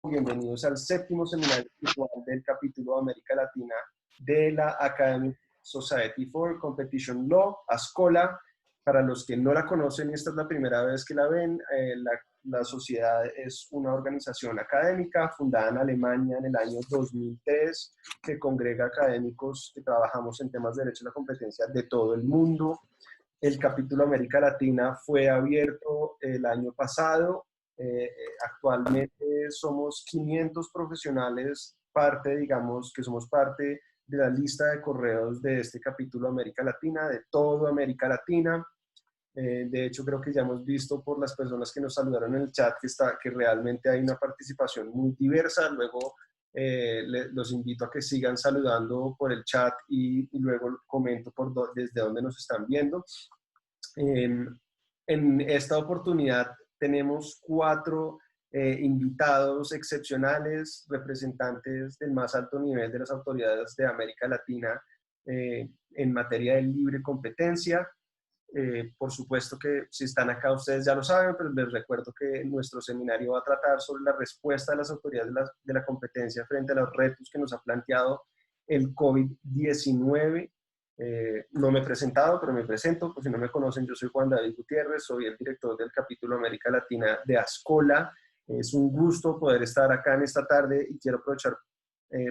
Bienvenidos al séptimo seminario virtual del capítulo América Latina de la Academic Society for Competition Law, ASCOLA. Para los que no la conocen y esta es la primera vez que la ven, la sociedad es una organización académica fundada en Alemania en el año 2003 que congrega académicos que trabajamos en temas de derecho a la competencia de todo el mundo. El capítulo América Latina fue abierto el año pasado. Actualmente somos 500 profesionales, que somos parte de la lista de correos de este capítulo América Latina, de toda América Latina. De hecho, creo que ya hemos visto por las personas que nos saludaron en el chat que realmente hay una participación muy diversa. Luego los invito a que sigan saludando por el chat y luego comento desde dónde nos están viendo. En esta oportunidad tenemos 4 invitados excepcionales, representantes del más alto nivel de las autoridades de América Latina en materia de libre competencia. Por supuesto que si están acá ustedes ya lo saben, pero les recuerdo que nuestro seminario va a tratar sobre la respuesta de las autoridades de la competencia frente a los retos que nos ha planteado el COVID-19. No me he presentado, pero me presento, pues si no me conocen, yo soy Juan David Gutiérrez, soy el director del capítulo América Latina de ASCOLA. Es un gusto poder estar acá en esta tarde y quiero aprovechar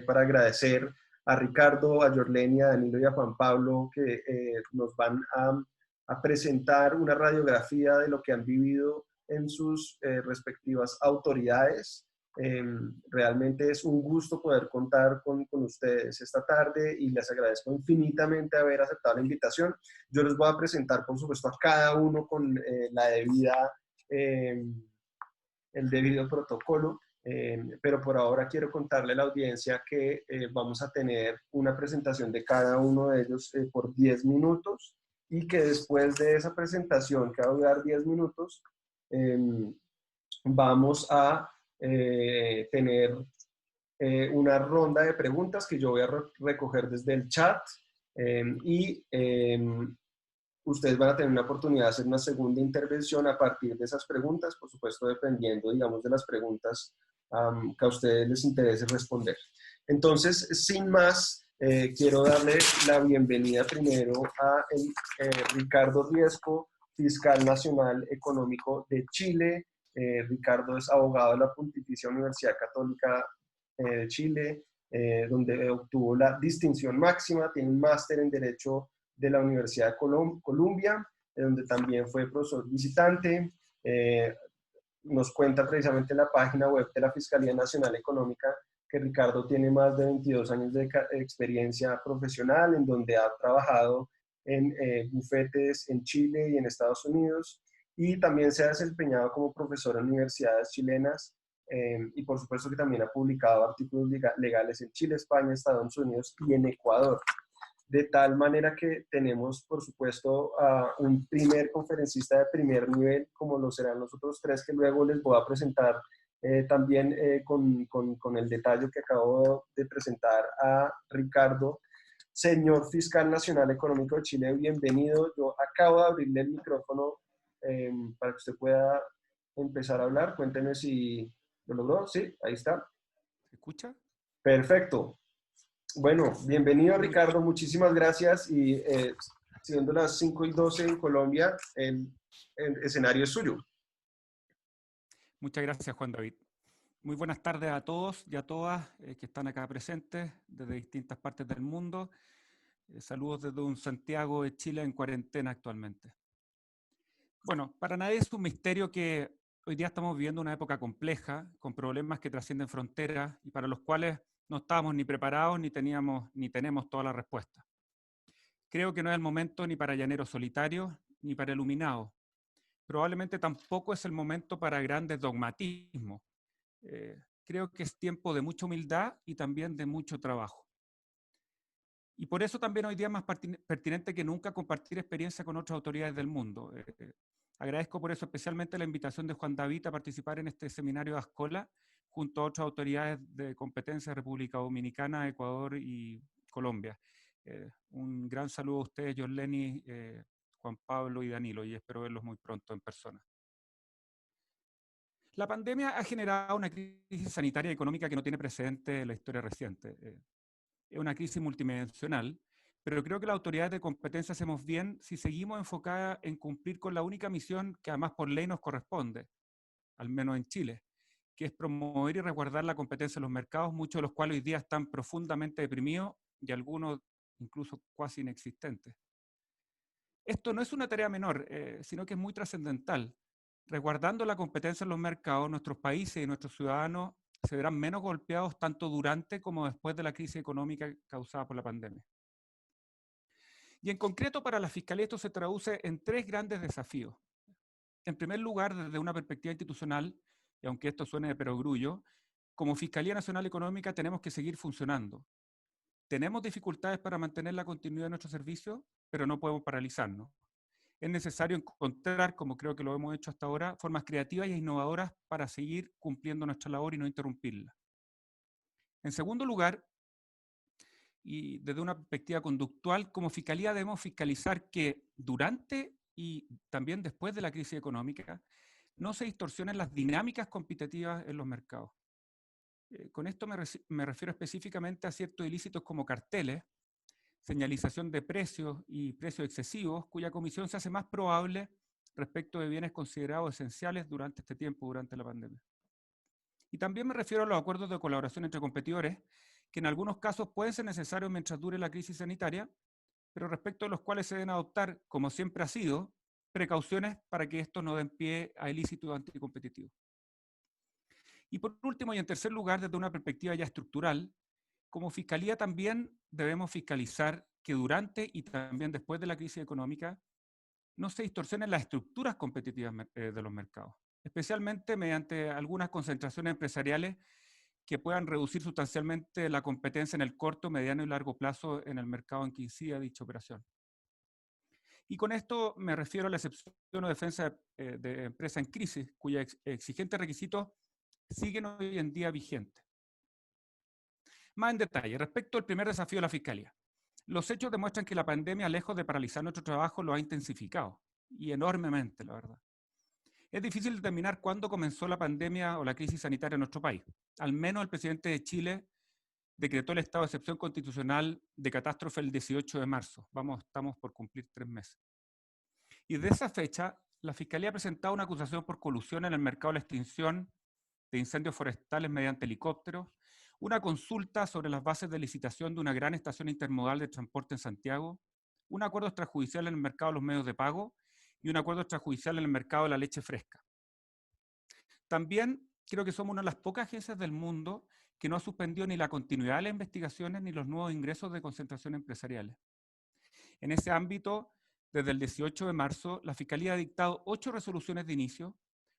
para agradecer a Ricardo, a Yorleni, a Danilo y a Juan Pablo que nos van a presentar una radiografía de lo que han vivido en sus respectivas autoridades. Realmente es un gusto poder contar con ustedes esta tarde y les agradezco infinitamente haber aceptado la invitación. Yo les voy a presentar, por supuesto, a cada uno con el debido protocolo. Pero por ahora quiero contarle a la audiencia que vamos a tener una presentación de cada uno de ellos por 10 minutos y que después de esa presentación, que va a durar 10 minutos, vamos a tener una ronda de preguntas que yo voy a recoger desde el chat y ustedes van a tener una oportunidad de hacer una segunda intervención a partir de esas preguntas, por supuesto dependiendo, digamos, de las preguntas que a ustedes les interese responder. Entonces, sin más, quiero darle la bienvenida primero a Ricardo Riesco, fiscal nacional económico de Chile. Ricardo es abogado de la Pontificia Universidad Católica de Chile, donde obtuvo la distinción máxima, tiene un máster en Derecho de la Universidad de Columbia, donde también fue profesor visitante. Nos cuenta precisamente en la página web de la Fiscalía Nacional Económica que Ricardo tiene más de 22 años de experiencia profesional, en donde ha trabajado en bufetes en Chile y en Estados Unidos, y también se ha desempeñado como profesor en universidades chilenas, y por supuesto que también ha publicado artículos legales en Chile, España, Estados Unidos y en Ecuador. De tal manera que tenemos, por supuesto, un primer conferencista de primer nivel, como lo serán los otros 3 que luego les voy a presentar también con el detalle que acabo de presentar a Ricardo. Señor Fiscal Nacional Económico de Chile, bienvenido. Yo acabo de abrirle el micrófono para que usted pueda empezar a hablar. Cuénteme si lo logró. Sí, ahí está. ¿Se escucha? Perfecto. Bueno, bienvenido Ricardo, muchísimas gracias y siendo las 5:12 en Colombia, el escenario es suyo. Muchas gracias, Juan David. Muy buenas tardes a todos y a todas que están acá presentes desde distintas partes del mundo. Saludos desde un Santiago de Chile en cuarentena actualmente. Bueno, para nadie es un misterio que hoy día estamos viviendo una época compleja, con problemas que trascienden fronteras y para los cuales no estábamos ni preparados ni tenemos todas las respuestas. Creo que no es el momento ni para llaneros solitarios ni para iluminados. Probablemente tampoco es el momento para grandes dogmatismos. Creo que es tiempo de mucha humildad y también de mucho trabajo. Y por eso también hoy día es más pertinente que nunca compartir experiencia con otras autoridades del mundo. Agradezco por eso especialmente la invitación de Juan David a participar en este seminario de ASCOLA junto a otras autoridades de competencia de República Dominicana, Ecuador y Colombia. Un gran saludo a ustedes, Yorleni, Juan Pablo y Danilo, y espero verlos muy pronto en persona. La pandemia ha generado una crisis sanitaria y económica que no tiene precedente en la historia reciente. Es una crisis multidimensional, pero creo que las autoridades de competencia hacemos bien si seguimos enfocadas en cumplir con la única misión que además por ley nos corresponde, al menos en Chile, que es promover y resguardar la competencia en los mercados, muchos de los cuales hoy día están profundamente deprimidos y algunos incluso casi inexistentes. Esto no es una tarea menor, sino que es muy trascendental. Resguardando la competencia en los mercados, nuestros países y nuestros ciudadanos se verán menos golpeados tanto durante como después de la crisis económica causada por la pandemia. Y en concreto para la Fiscalía esto se traduce en tres grandes desafíos. En primer lugar, desde una perspectiva institucional, y aunque esto suene de perogrullo, como Fiscalía Nacional Económica tenemos que seguir funcionando. Tenemos dificultades para mantener la continuidad de nuestro servicio, pero no podemos paralizarnos. Es necesario encontrar, como creo que lo hemos hecho hasta ahora, formas creativas e innovadoras para seguir cumpliendo nuestra labor y no interrumpirla. En segundo lugar, y desde una perspectiva conductual, como Fiscalía debemos fiscalizar que durante y también después de la crisis económica no se distorsionen las dinámicas competitivas en los mercados. Con esto me refiero específicamente a ciertos ilícitos como carteles, señalización de precios y precios excesivos, cuya comisión se hace más probable respecto de bienes considerados esenciales durante este tiempo, durante la pandemia. Y también me refiero a los acuerdos de colaboración entre competidores, que en algunos casos pueden ser necesarios mientras dure la crisis sanitaria, pero respecto a los cuales se deben adoptar, como siempre ha sido, precauciones para que esto no den pie a ilícitos anticompetitivos. Y por último, y en tercer lugar, desde una perspectiva ya estructural, como Fiscalía también debemos fiscalizar que durante y también después de la crisis económica no se distorsionen las estructuras competitivas de los mercados, especialmente mediante algunas concentraciones empresariales que puedan reducir sustancialmente la competencia en el corto, mediano y largo plazo en el mercado en que incida dicha operación. Y con esto me refiero a la excepción o defensa de empresa en crisis, cuyos exigentes requisitos siguen hoy en día vigentes. Más en detalle, respecto al primer desafío de la Fiscalía. Los hechos demuestran que la pandemia, lejos de paralizar nuestro trabajo, lo ha intensificado, y enormemente, la verdad. Es difícil determinar cuándo comenzó la pandemia o la crisis sanitaria en nuestro país. Al menos el presidente de Chile decretó el estado de excepción constitucional de catástrofe el 18 de marzo. Estamos por cumplir 3 meses. Y de esa fecha, la Fiscalía ha presentado una acusación por colusión en el mercado de la extinción de incendios forestales mediante helicópteros, una consulta sobre las bases de licitación de una gran estación intermodal de transporte en Santiago, un acuerdo extrajudicial en el mercado de los medios de pago y un acuerdo extrajudicial en el mercado de la leche fresca. También creo que somos una de las pocas agencias del mundo que no ha suspendido ni la continuidad de las investigaciones ni los nuevos ingresos de concentración empresariales. En ese ámbito, desde el 18 de marzo, la Fiscalía ha dictado 8 resoluciones de inicio,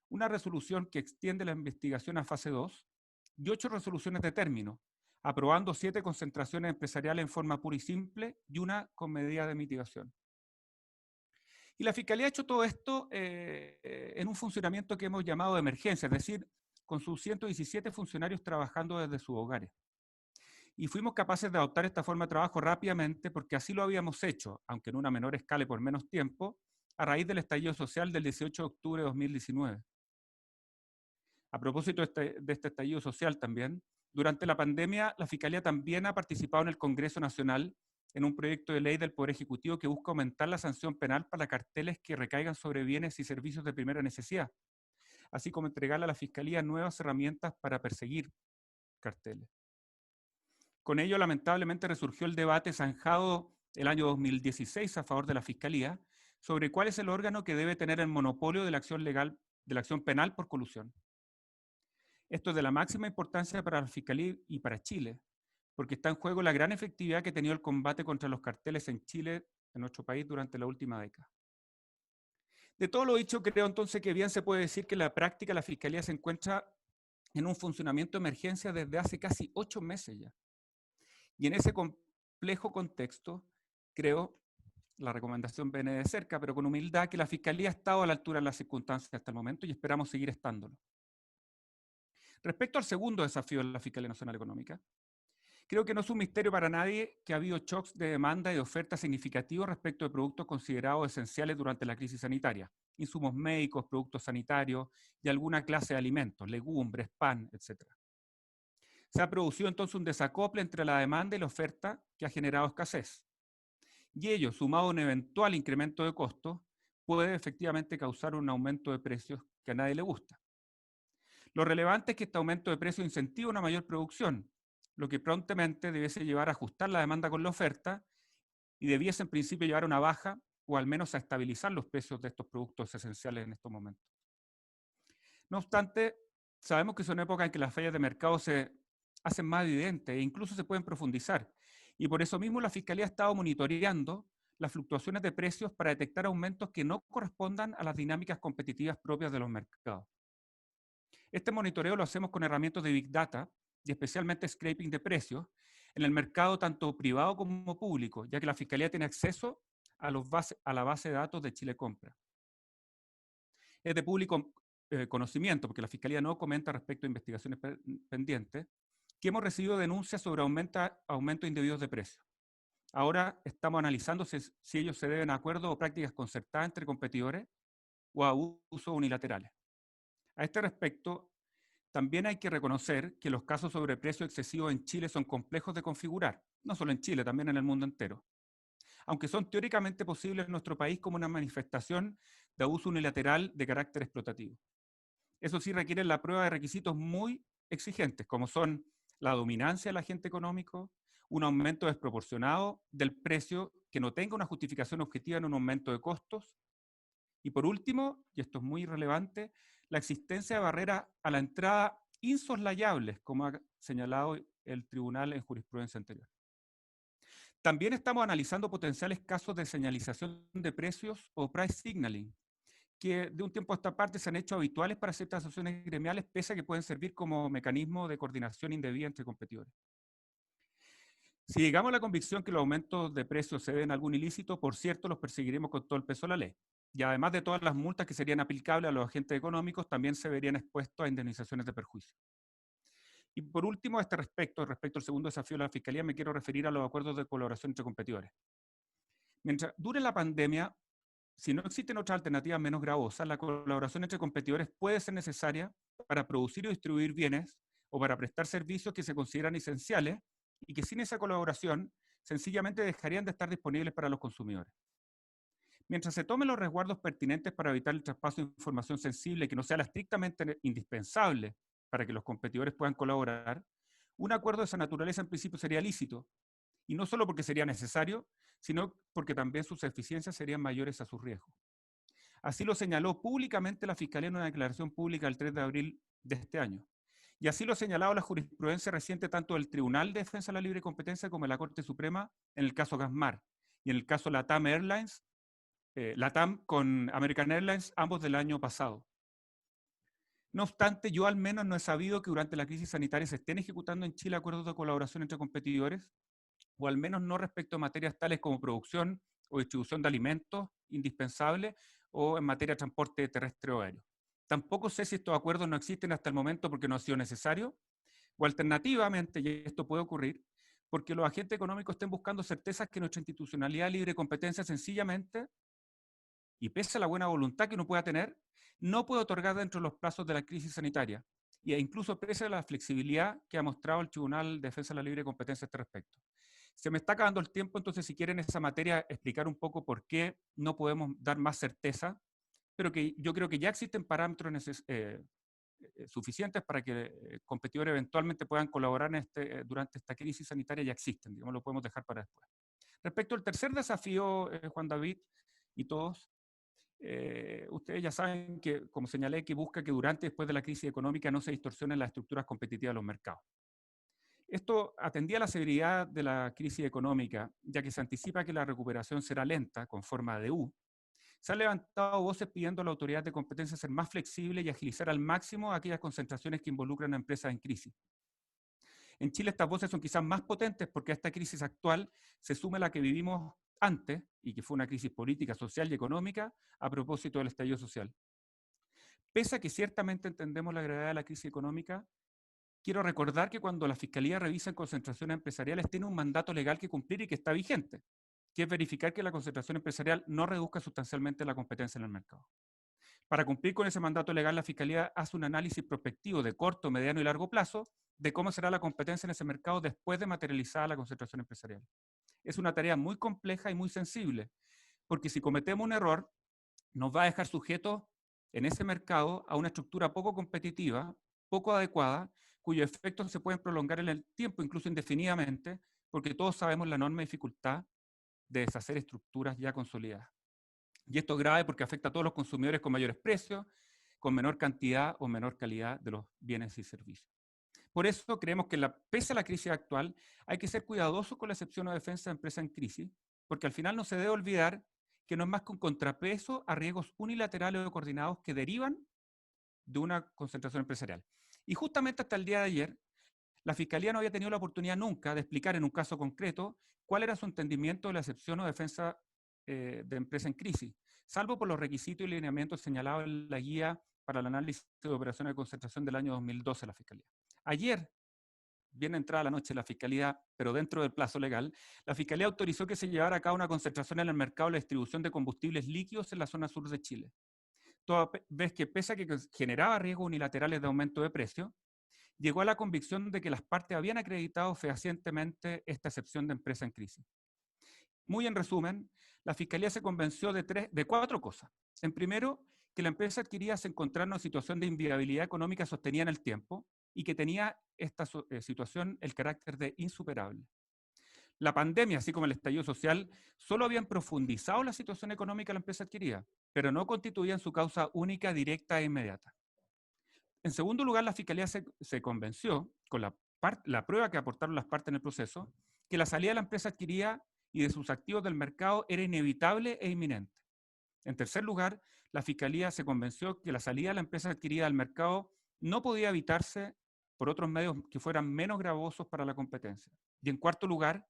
una resolución que extiende la investigación a fase 2 y 8 resoluciones de término, aprobando 7 concentraciones empresariales en forma pura y simple y una con medida de mitigación. Y la Fiscalía ha hecho todo esto en un funcionamiento que hemos llamado de emergencia, es decir, con sus 117 funcionarios trabajando desde sus hogares. Y fuimos capaces de adoptar esta forma de trabajo rápidamente porque así lo habíamos hecho, aunque en una menor escala y por menos tiempo, a raíz del estallido social del 18 de octubre de 2019. A propósito de este estallido social también, durante la pandemia, la Fiscalía también ha participado en el Congreso Nacional en un proyecto de ley del Poder Ejecutivo que busca aumentar la sanción penal para carteles que recaigan sobre bienes y servicios de primera necesidad, así como entregarle a la Fiscalía nuevas herramientas para perseguir carteles. Con ello, lamentablemente, resurgió el debate zanjado el año 2016 a favor de la Fiscalía sobre cuál es el órgano que debe tener el monopolio de la acción legal, de la acción penal por colusión. Esto es de la máxima importancia para la Fiscalía y para Chile, porque está en juego la gran efectividad que ha tenido el combate contra los carteles en Chile, en nuestro país, durante la última década. De todo lo dicho, creo entonces que bien se puede decir que en la práctica la Fiscalía se encuentra en un funcionamiento de emergencia desde hace casi 8 meses ya. Y en ese complejo contexto, creo, la recomendación viene de cerca, pero con humildad, que la Fiscalía ha estado a la altura de las circunstancias hasta el momento y esperamos seguir estándolo. Respecto al segundo desafío de la Fiscalía Nacional Económica, creo que no es un misterio para nadie que ha habido shocks de demanda y de oferta significativos respecto de productos considerados esenciales durante la crisis sanitaria, insumos médicos, productos sanitarios y alguna clase de alimentos, legumbres, pan, etc. Se ha producido entonces un desacople entre la demanda y la oferta que ha generado escasez. Y ello, sumado a un eventual incremento de costos, puede efectivamente causar un aumento de precios que a nadie le gusta. Lo relevante es que este aumento de precios incentiva una mayor producción, lo que prontamente debiese llevar a ajustar la demanda con la oferta y debiese en principio llevar a una baja o al menos a estabilizar los precios de estos productos esenciales en estos momentos. No obstante, sabemos que son épocas en que las fallas de mercado se hacen más evidentes e incluso se pueden profundizar. Y por eso mismo la Fiscalía ha estado monitoreando las fluctuaciones de precios para detectar aumentos que no correspondan a las dinámicas competitivas propias de los mercados. Este monitoreo lo hacemos con herramientas de Big Data y especialmente scraping de precios en el mercado tanto privado como público, ya que la Fiscalía tiene acceso a la base de datos de Chile Compra. Es de público conocimiento, porque la Fiscalía no comenta respecto a investigaciones pendientes, que hemos recibido denuncias sobre aumentos indebidos de precios. Ahora estamos analizando si ellos se deben a acuerdos o prácticas concertadas entre competidores o a usos unilaterales. A este respecto, también hay que reconocer que los casos sobre precios excesivos en Chile son complejos de configurar, no solo en Chile, también en el mundo entero. Aunque son teóricamente posibles en nuestro país como una manifestación de abuso unilateral de carácter explotativo. Eso sí requiere la prueba de requisitos muy exigentes, como son la dominancia del agente económico, un aumento desproporcionado del precio que no tenga una justificación objetiva en un aumento de costos, y por último, y esto es muy relevante, la existencia de barreras a la entrada insoslayables, como ha señalado el tribunal en jurisprudencia anterior. También estamos analizando potenciales casos de señalización de precios o price signaling, que de un tiempo a esta parte se han hecho habituales para ciertas asociaciones gremiales, pese a que pueden servir como mecanismo de coordinación indebida entre competidores. Si llegamos a la convicción que los aumentos de precios se deben a algún ilícito, por cierto, los perseguiremos con todo el peso de la ley. Y además de todas las multas que serían aplicables a los agentes económicos, también se verían expuestos a indemnizaciones de perjuicio. Y por último, a este respecto al segundo desafío de la Fiscalía, me quiero referir a los acuerdos de colaboración entre competidores. Mientras dure la pandemia, si no existen otras alternativas menos gravosas, la colaboración entre competidores puede ser necesaria para producir o distribuir bienes o para prestar servicios que se consideran esenciales y que sin esa colaboración sencillamente dejarían de estar disponibles para los consumidores. Mientras se tomen los resguardos pertinentes para evitar el traspaso de información sensible que no sea la estrictamente indispensable para que los competidores puedan colaborar, un acuerdo de esa naturaleza en principio sería lícito, y no solo porque sería necesario, sino porque también sus eficiencias serían mayores a sus riesgos. Así lo señaló públicamente la Fiscalía en una declaración pública el 3 de abril de este año. Y así lo ha señalado la jurisprudencia reciente tanto del Tribunal de Defensa de la Libre Competencia como de la Corte Suprema en el caso Gasmar y en el caso LATAM Airlines, LATAM con American Airlines, ambos del año pasado. No obstante, yo al menos no he sabido que durante la crisis sanitaria se estén ejecutando en Chile acuerdos de colaboración entre competidores, o al menos no respecto a materias tales como producción o distribución de alimentos indispensables o en materia de transporte terrestre o aéreo. Tampoco sé si estos acuerdos no existen hasta el momento porque no ha sido necesario, o alternativamente, y esto puede ocurrir, porque los agentes económicos estén buscando certezas que nuestra institucionalidad de libre competencia sencillamente, y pese a la buena voluntad que uno pueda tener, no puede otorgar dentro de los plazos de la crisis sanitaria, e incluso pese a la flexibilidad que ha mostrado el Tribunal de Defensa de la Libre Competencia a este respecto. Se me está acabando el tiempo, entonces si quieren esa materia explicar un poco por qué no podemos dar más certeza, pero que yo creo que ya existen parámetros suficientes para que competidores eventualmente puedan colaborar durante esta crisis sanitaria, ya existen, digamos, lo podemos dejar para después. Respecto al tercer desafío, Juan David y todos, ustedes ya saben que, como señalé, que busca que durante y después de la crisis económica no se distorsionen las estructuras competitivas de los mercados. Esto atendía a la severidad de la crisis económica, ya que se anticipa que la recuperación será lenta, con forma de U. Se han levantado voces pidiendo a la autoridad de competencia ser más flexible y agilizar al máximo aquellas concentraciones que involucran a empresas en crisis. En Chile estas voces son quizás más potentes porque a esta crisis actual se suma la que vivimos antes, y que fue una crisis política, social y económica a propósito del estallido social. Pese a que ciertamente entendemos la gravedad de la crisis económica, quiero recordar que cuando la Fiscalía revisa en concentraciones empresariales tiene un mandato legal que cumplir y que está vigente, que es verificar que la concentración empresarial no reduzca sustancialmente la competencia en el mercado. Para cumplir con ese mandato legal, la Fiscalía hace un análisis prospectivo de corto, mediano y largo plazo de cómo será la competencia en ese mercado después de materializar la concentración empresarial. Es una tarea muy compleja y muy sensible, porque si cometemos un error, nos va a dejar sujetos en ese mercado a una estructura poco competitiva, poco adecuada, cuyos efectos se pueden prolongar en el tiempo, incluso indefinidamente, porque todos sabemos la enorme dificultad de deshacer estructuras ya consolidadas. Y esto es grave porque afecta a todos los consumidores con mayores precios, con menor cantidad o menor calidad de los bienes y servicios. Por eso creemos que pese a la crisis actual, hay que ser cuidadosos con la excepción o defensa de empresas en crisis, porque al final no se debe olvidar que no es más que un contrapeso a riesgos unilaterales o coordinados que derivan de una concentración empresarial. Y justamente hasta el día de ayer, la Fiscalía no había tenido la oportunidad nunca de explicar en un caso concreto cuál era su entendimiento de la excepción o defensa de empresa en crisis, salvo por los requisitos y lineamientos señalados en la guía para el análisis de operaciones de concentración del año 2012 de la Fiscalía. Ayer, bien entrada la noche, la Fiscalía, pero dentro del plazo legal, la Fiscalía autorizó que se llevara a cabo una concentración en el mercado de la distribución de combustibles líquidos en la zona sur de Chile. Toda vez que, pese a que generaba riesgos unilaterales de aumento de precio, llegó a la convicción de que las partes habían acreditado fehacientemente esta excepción de empresa en crisis. Muy en resumen, la Fiscalía se convenció de cuatro cosas. En primero, que la empresa adquirida se encontraba en una situación de inviabilidad económica sostenida en el tiempo y que tenía esta situación el carácter de insuperable. La pandemia, así como el estallido social, solo habían profundizado la situación económica de la empresa adquirida, pero no constituían su causa única, directa e inmediata. En segundo lugar, la Fiscalía se convenció, con la prueba que aportaron las partes en el proceso, que la salida de la empresa adquirida y de sus activos del mercado era inevitable e inminente. En tercer lugar, la Fiscalía se convenció que la salida de la empresa adquirida al mercado no podía evitarse por otros medios que fueran menos gravosos para la competencia. Y en cuarto lugar,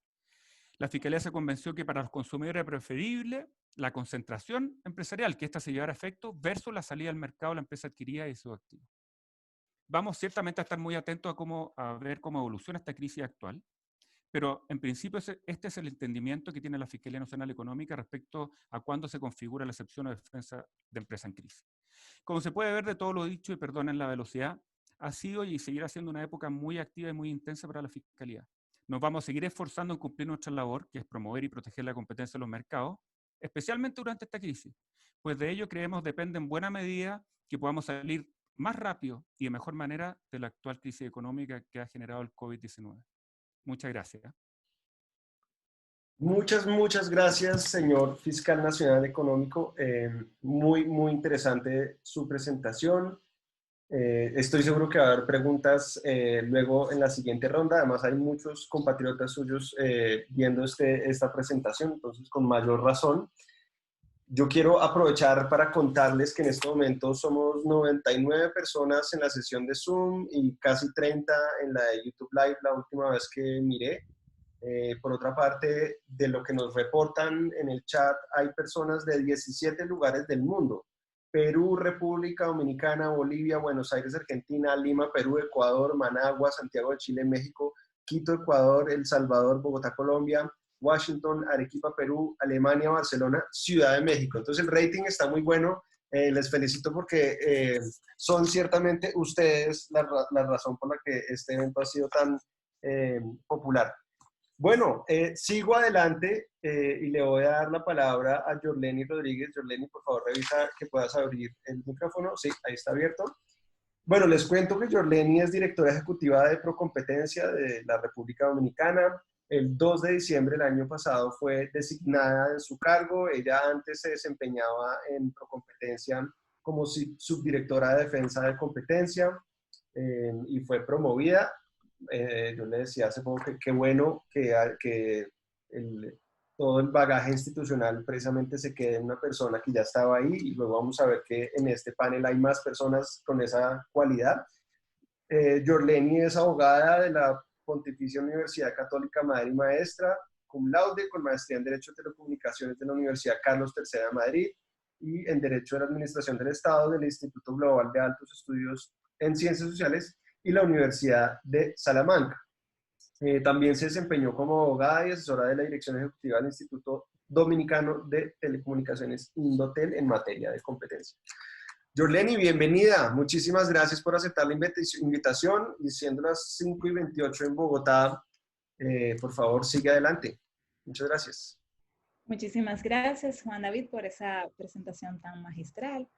la Fiscalía se convenció que para los consumidores era preferible la concentración empresarial, que ésta se llevara a efecto, versus la salida al mercado de la empresa adquirida y sus activos. Vamos ciertamente a estar muy atentos a ver cómo evoluciona esta crisis actual, pero en principio este es el entendimiento que tiene la Fiscalía Nacional Económica respecto a cuándo se configura la excepción o defensa de empresa en crisis. Como se puede ver de todo lo dicho, y perdonen la velocidad, ha sido y seguirá siendo una época muy activa y muy intensa para la Fiscalía. Nos vamos a seguir esforzando en cumplir nuestra labor, que es promover y proteger la competencia de los mercados, especialmente durante esta crisis, pues de ello creemos depende en buena medida que podamos salir más rápido y de mejor manera de la actual crisis económica que ha generado el COVID-19. Muchas gracias. Muchas gracias, señor Fiscal Nacional Económico. Muy interesante su presentación. Estoy seguro que va a haber preguntas luego en la siguiente ronda. Además, hay muchos compatriotas suyos viendo esta presentación, entonces con mayor razón. Yo quiero aprovechar para contarles que en este momento somos 99 personas en la sesión de Zoom y casi 30 en la de YouTube Live, la última vez que miré. Por otra parte, de lo que nos reportan en el chat, hay personas de 17 lugares del mundo. Perú, República Dominicana, Bolivia, Buenos Aires, Argentina, Lima, Perú, Ecuador, Managua, Santiago de Chile, México, Quito, Ecuador, El Salvador, Bogotá, Colombia, Washington, Arequipa, Perú, Alemania, Barcelona, Ciudad de México. Entonces el rating está muy bueno. Les felicito porque son ciertamente ustedes la razón por la que este evento ha sido tan popular. Bueno, sigo adelante y le voy a dar la palabra a Yorleni Rodríguez. Yorleni, por favor, revisa que puedas abrir el micrófono. Sí, ahí está abierto. Bueno, les cuento que Yorleni es directora ejecutiva de Procompetencia de la República Dominicana. El 2 de diciembre del año pasado fue designada en su cargo. Ella antes se desempeñaba en Procompetencia como subdirectora de Defensa de Competencia y fue promovida. Yo le decía hace poco que qué bueno que todo el bagaje institucional precisamente se quede en una persona que ya estaba ahí, y luego vamos a ver que en este panel hay más personas con esa cualidad. Yorleni es abogada de la Pontificia Universidad Católica Madre y Maestra, cum laude, con maestría en Derecho de Telecomunicaciones de la Universidad Carlos III de Madrid y en Derecho de la Administración del Estado del Instituto Global de Altos Estudios en Ciencias Sociales y la Universidad de Salamanca. También se desempeñó como abogada y asesora de la Dirección Ejecutiva del Instituto Dominicano de Telecomunicaciones, Indotel, en materia de competencia. Yorleni, bienvenida. Muchísimas gracias por aceptar la invitación y siendo las 5:28 en Bogotá, por favor, sigue adelante. Muchas gracias. Muchísimas gracias, Juan David, por esa presentación tan magistral.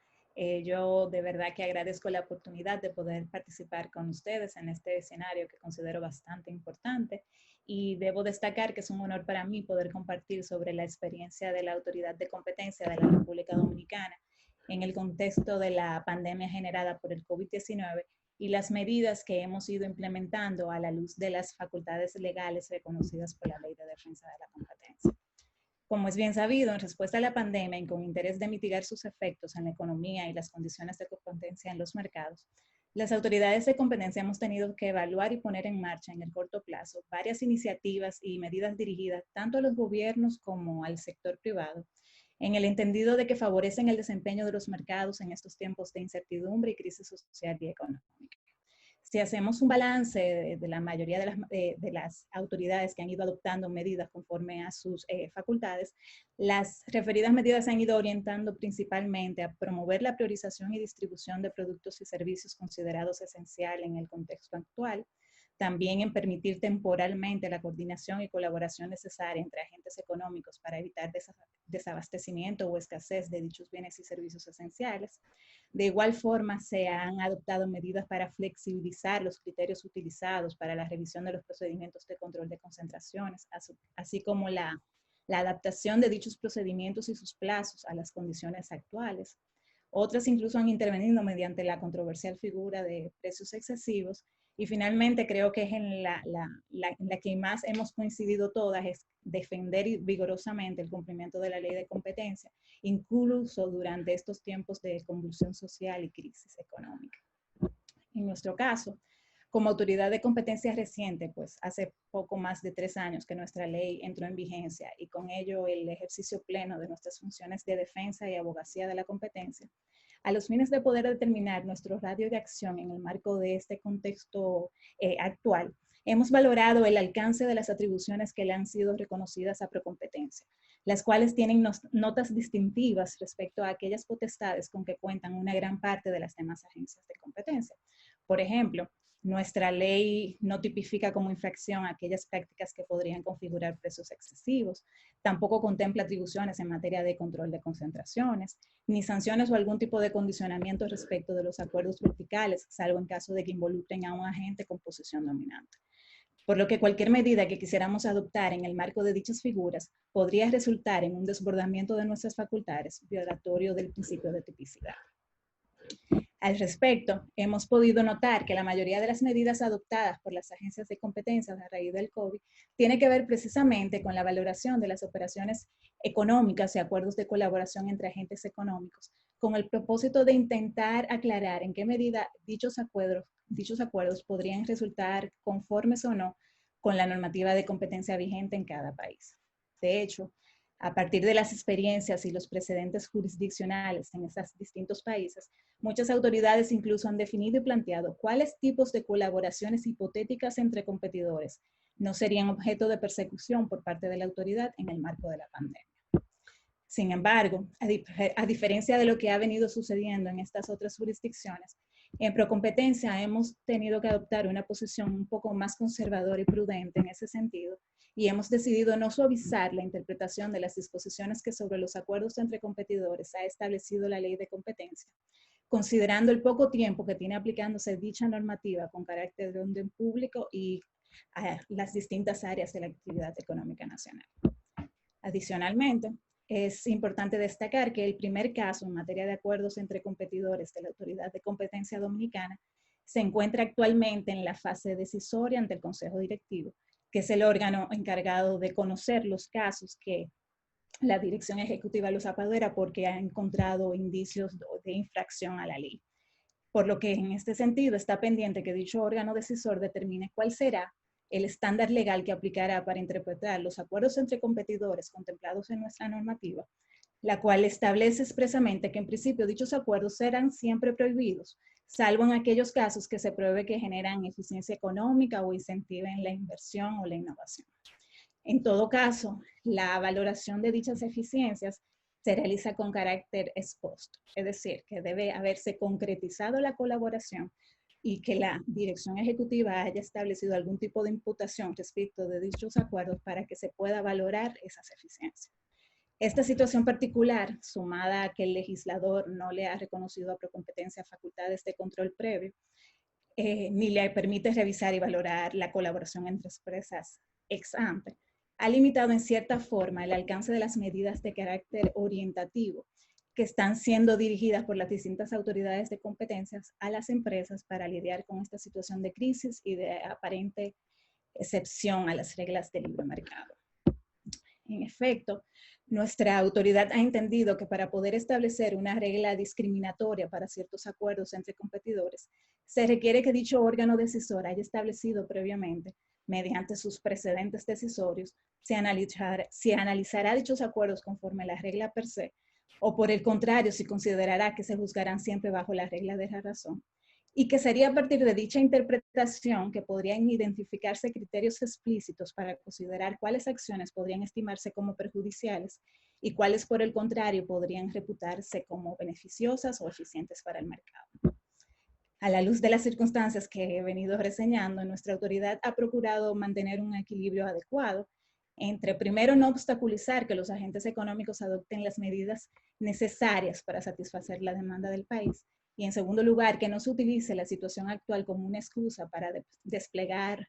Yo de verdad que agradezco la oportunidad de poder participar con ustedes en este escenario que considero bastante importante y debo destacar que es un honor para mí poder compartir sobre la experiencia de la Autoridad de Competencia de la República Dominicana en el contexto de la pandemia generada por el COVID-19 y las medidas que hemos ido implementando a la luz de las facultades legales reconocidas por la Ley de Defensa de la Competencia. Como es bien sabido, en respuesta a la pandemia y con interés de mitigar sus efectos en la economía y las condiciones de competencia en los mercados, las autoridades de competencia hemos tenido que evaluar y poner en marcha en el corto plazo varias iniciativas y medidas dirigidas tanto a los gobiernos como al sector privado, en el entendido de que favorecen el desempeño de los mercados en estos tiempos de incertidumbre y crisis social y económica. Si hacemos un balance de la mayoría de las autoridades que han ido adoptando medidas conforme a sus facultades, las referidas medidas se han ido orientando principalmente a promover la priorización y distribución de productos y servicios considerados esenciales en el contexto actual, también en permitir temporalmente la coordinación y colaboración necesaria entre agentes económicos para evitar desabastecimiento o escasez de dichos bienes y servicios esenciales. De igual forma, se han adoptado medidas para flexibilizar los criterios utilizados para la revisión de los procedimientos de control de concentraciones, así como la adaptación de dichos procedimientos y sus plazos a las condiciones actuales. Otras incluso han intervenido mediante la controversial figura de precios excesivos. Y finalmente, creo que es en la que más hemos coincidido todas, es defender vigorosamente el cumplimiento de la ley de competencia, incluso durante estos tiempos de convulsión social y crisis económica. En nuestro caso, como autoridad de competencia reciente, pues hace poco más de 3 años que nuestra ley entró en vigencia y con ello el ejercicio pleno de nuestras funciones de defensa y abogacía de la competencia, a los fines de poder determinar nuestro radio de acción en el marco de este contexto actual, hemos valorado el alcance de las atribuciones que le han sido reconocidas a Procompetencia, las cuales tienen notas distintivas respecto a aquellas potestades con que cuentan una gran parte de las demás agencias de competencia. Por ejemplo, nuestra ley no tipifica como infracción aquellas prácticas que podrían configurar precios excesivos, tampoco contempla atribuciones en materia de control de concentraciones, ni sanciones o algún tipo de condicionamiento respecto de los acuerdos verticales, salvo en caso de que involucren a un agente con posición dominante. Por lo que cualquier medida que quisiéramos adoptar en el marco de dichas figuras podría resultar en un desbordamiento de nuestras facultades, violatorio del principio de tipicidad. Al respecto, hemos podido notar que la mayoría de las medidas adoptadas por las agencias de competencia a raíz del COVID tiene que ver precisamente con la valoración de las operaciones económicas y acuerdos de colaboración entre agentes económicos, con el propósito de intentar aclarar en qué medida dichos acuerdos podrían resultar conformes o no con la normativa de competencia vigente en cada país. De hecho, a partir de las experiencias y los precedentes jurisdiccionales en esos distintos países, muchas autoridades incluso han definido y planteado cuáles tipos de colaboraciones hipotéticas entre competidores no serían objeto de persecución por parte de la autoridad en el marco de la pandemia. Sin embargo, a diferencia de lo que ha venido sucediendo en estas otras jurisdicciones, en Procompetencia hemos tenido que adoptar una posición un poco más conservadora y prudente en ese sentido y hemos decidido no suavizar la interpretación de las disposiciones que sobre los acuerdos entre competidores ha establecido la ley de competencia, considerando el poco tiempo que tiene aplicándose dicha normativa con carácter de orden público y a las distintas áreas de la actividad económica nacional. Adicionalmente, es importante destacar que el primer caso en materia de acuerdos entre competidores de la Autoridad de Competencia Dominicana se encuentra actualmente en la fase decisoria ante el Consejo Directivo, que es el órgano encargado de conocer los casos que la Dirección Ejecutiva los apodera porque ha encontrado indicios de infracción a la ley. Por lo que en este sentido está pendiente que dicho órgano decisor determine cuál será el estándar legal que aplicará para interpretar los acuerdos entre competidores contemplados en nuestra normativa, la cual establece expresamente que en principio dichos acuerdos serán siempre prohibidos, salvo en aquellos casos que se pruebe que generan eficiencia económica o incentiven la inversión o la innovación. En todo caso, la valoración de dichas eficiencias se realiza con carácter ex post, es decir, que debe haberse concretizado la colaboración y que la dirección ejecutiva haya establecido algún tipo de imputación respecto de dichos acuerdos para que se pueda valorar esas eficiencias. Esta situación particular, sumada a que el legislador no le ha reconocido a Procompetencia facultades de control previo, ni le permite revisar y valorar la colaboración entre empresas ex ante, ha limitado en cierta forma el alcance de las medidas de carácter orientativo que están siendo dirigidas por las distintas autoridades de competencias a las empresas para lidiar con esta situación de crisis y de aparente excepción a las reglas del libre mercado. En efecto, nuestra autoridad ha entendido que para poder establecer una regla discriminatoria para ciertos acuerdos entre competidores, se requiere que dicho órgano decisor haya establecido previamente, mediante sus precedentes decisorios, si analizará dichos acuerdos conforme a la regla per se, o por el contrario, si considerará que se juzgarán siempre bajo la regla de la razón, y que sería a partir de dicha interpretación que podrían identificarse criterios explícitos para considerar cuáles acciones podrían estimarse como perjudiciales y cuáles, por el contrario, podrían reputarse como beneficiosas o eficientes para el mercado. A la luz de las circunstancias que he venido reseñando, nuestra autoridad ha procurado mantener un equilibrio adecuado entre, primero, no obstaculizar que los agentes económicos adopten las medidas necesarias para satisfacer la demanda del país, y en segundo lugar, que no se utilice la situación actual como una excusa para desplegar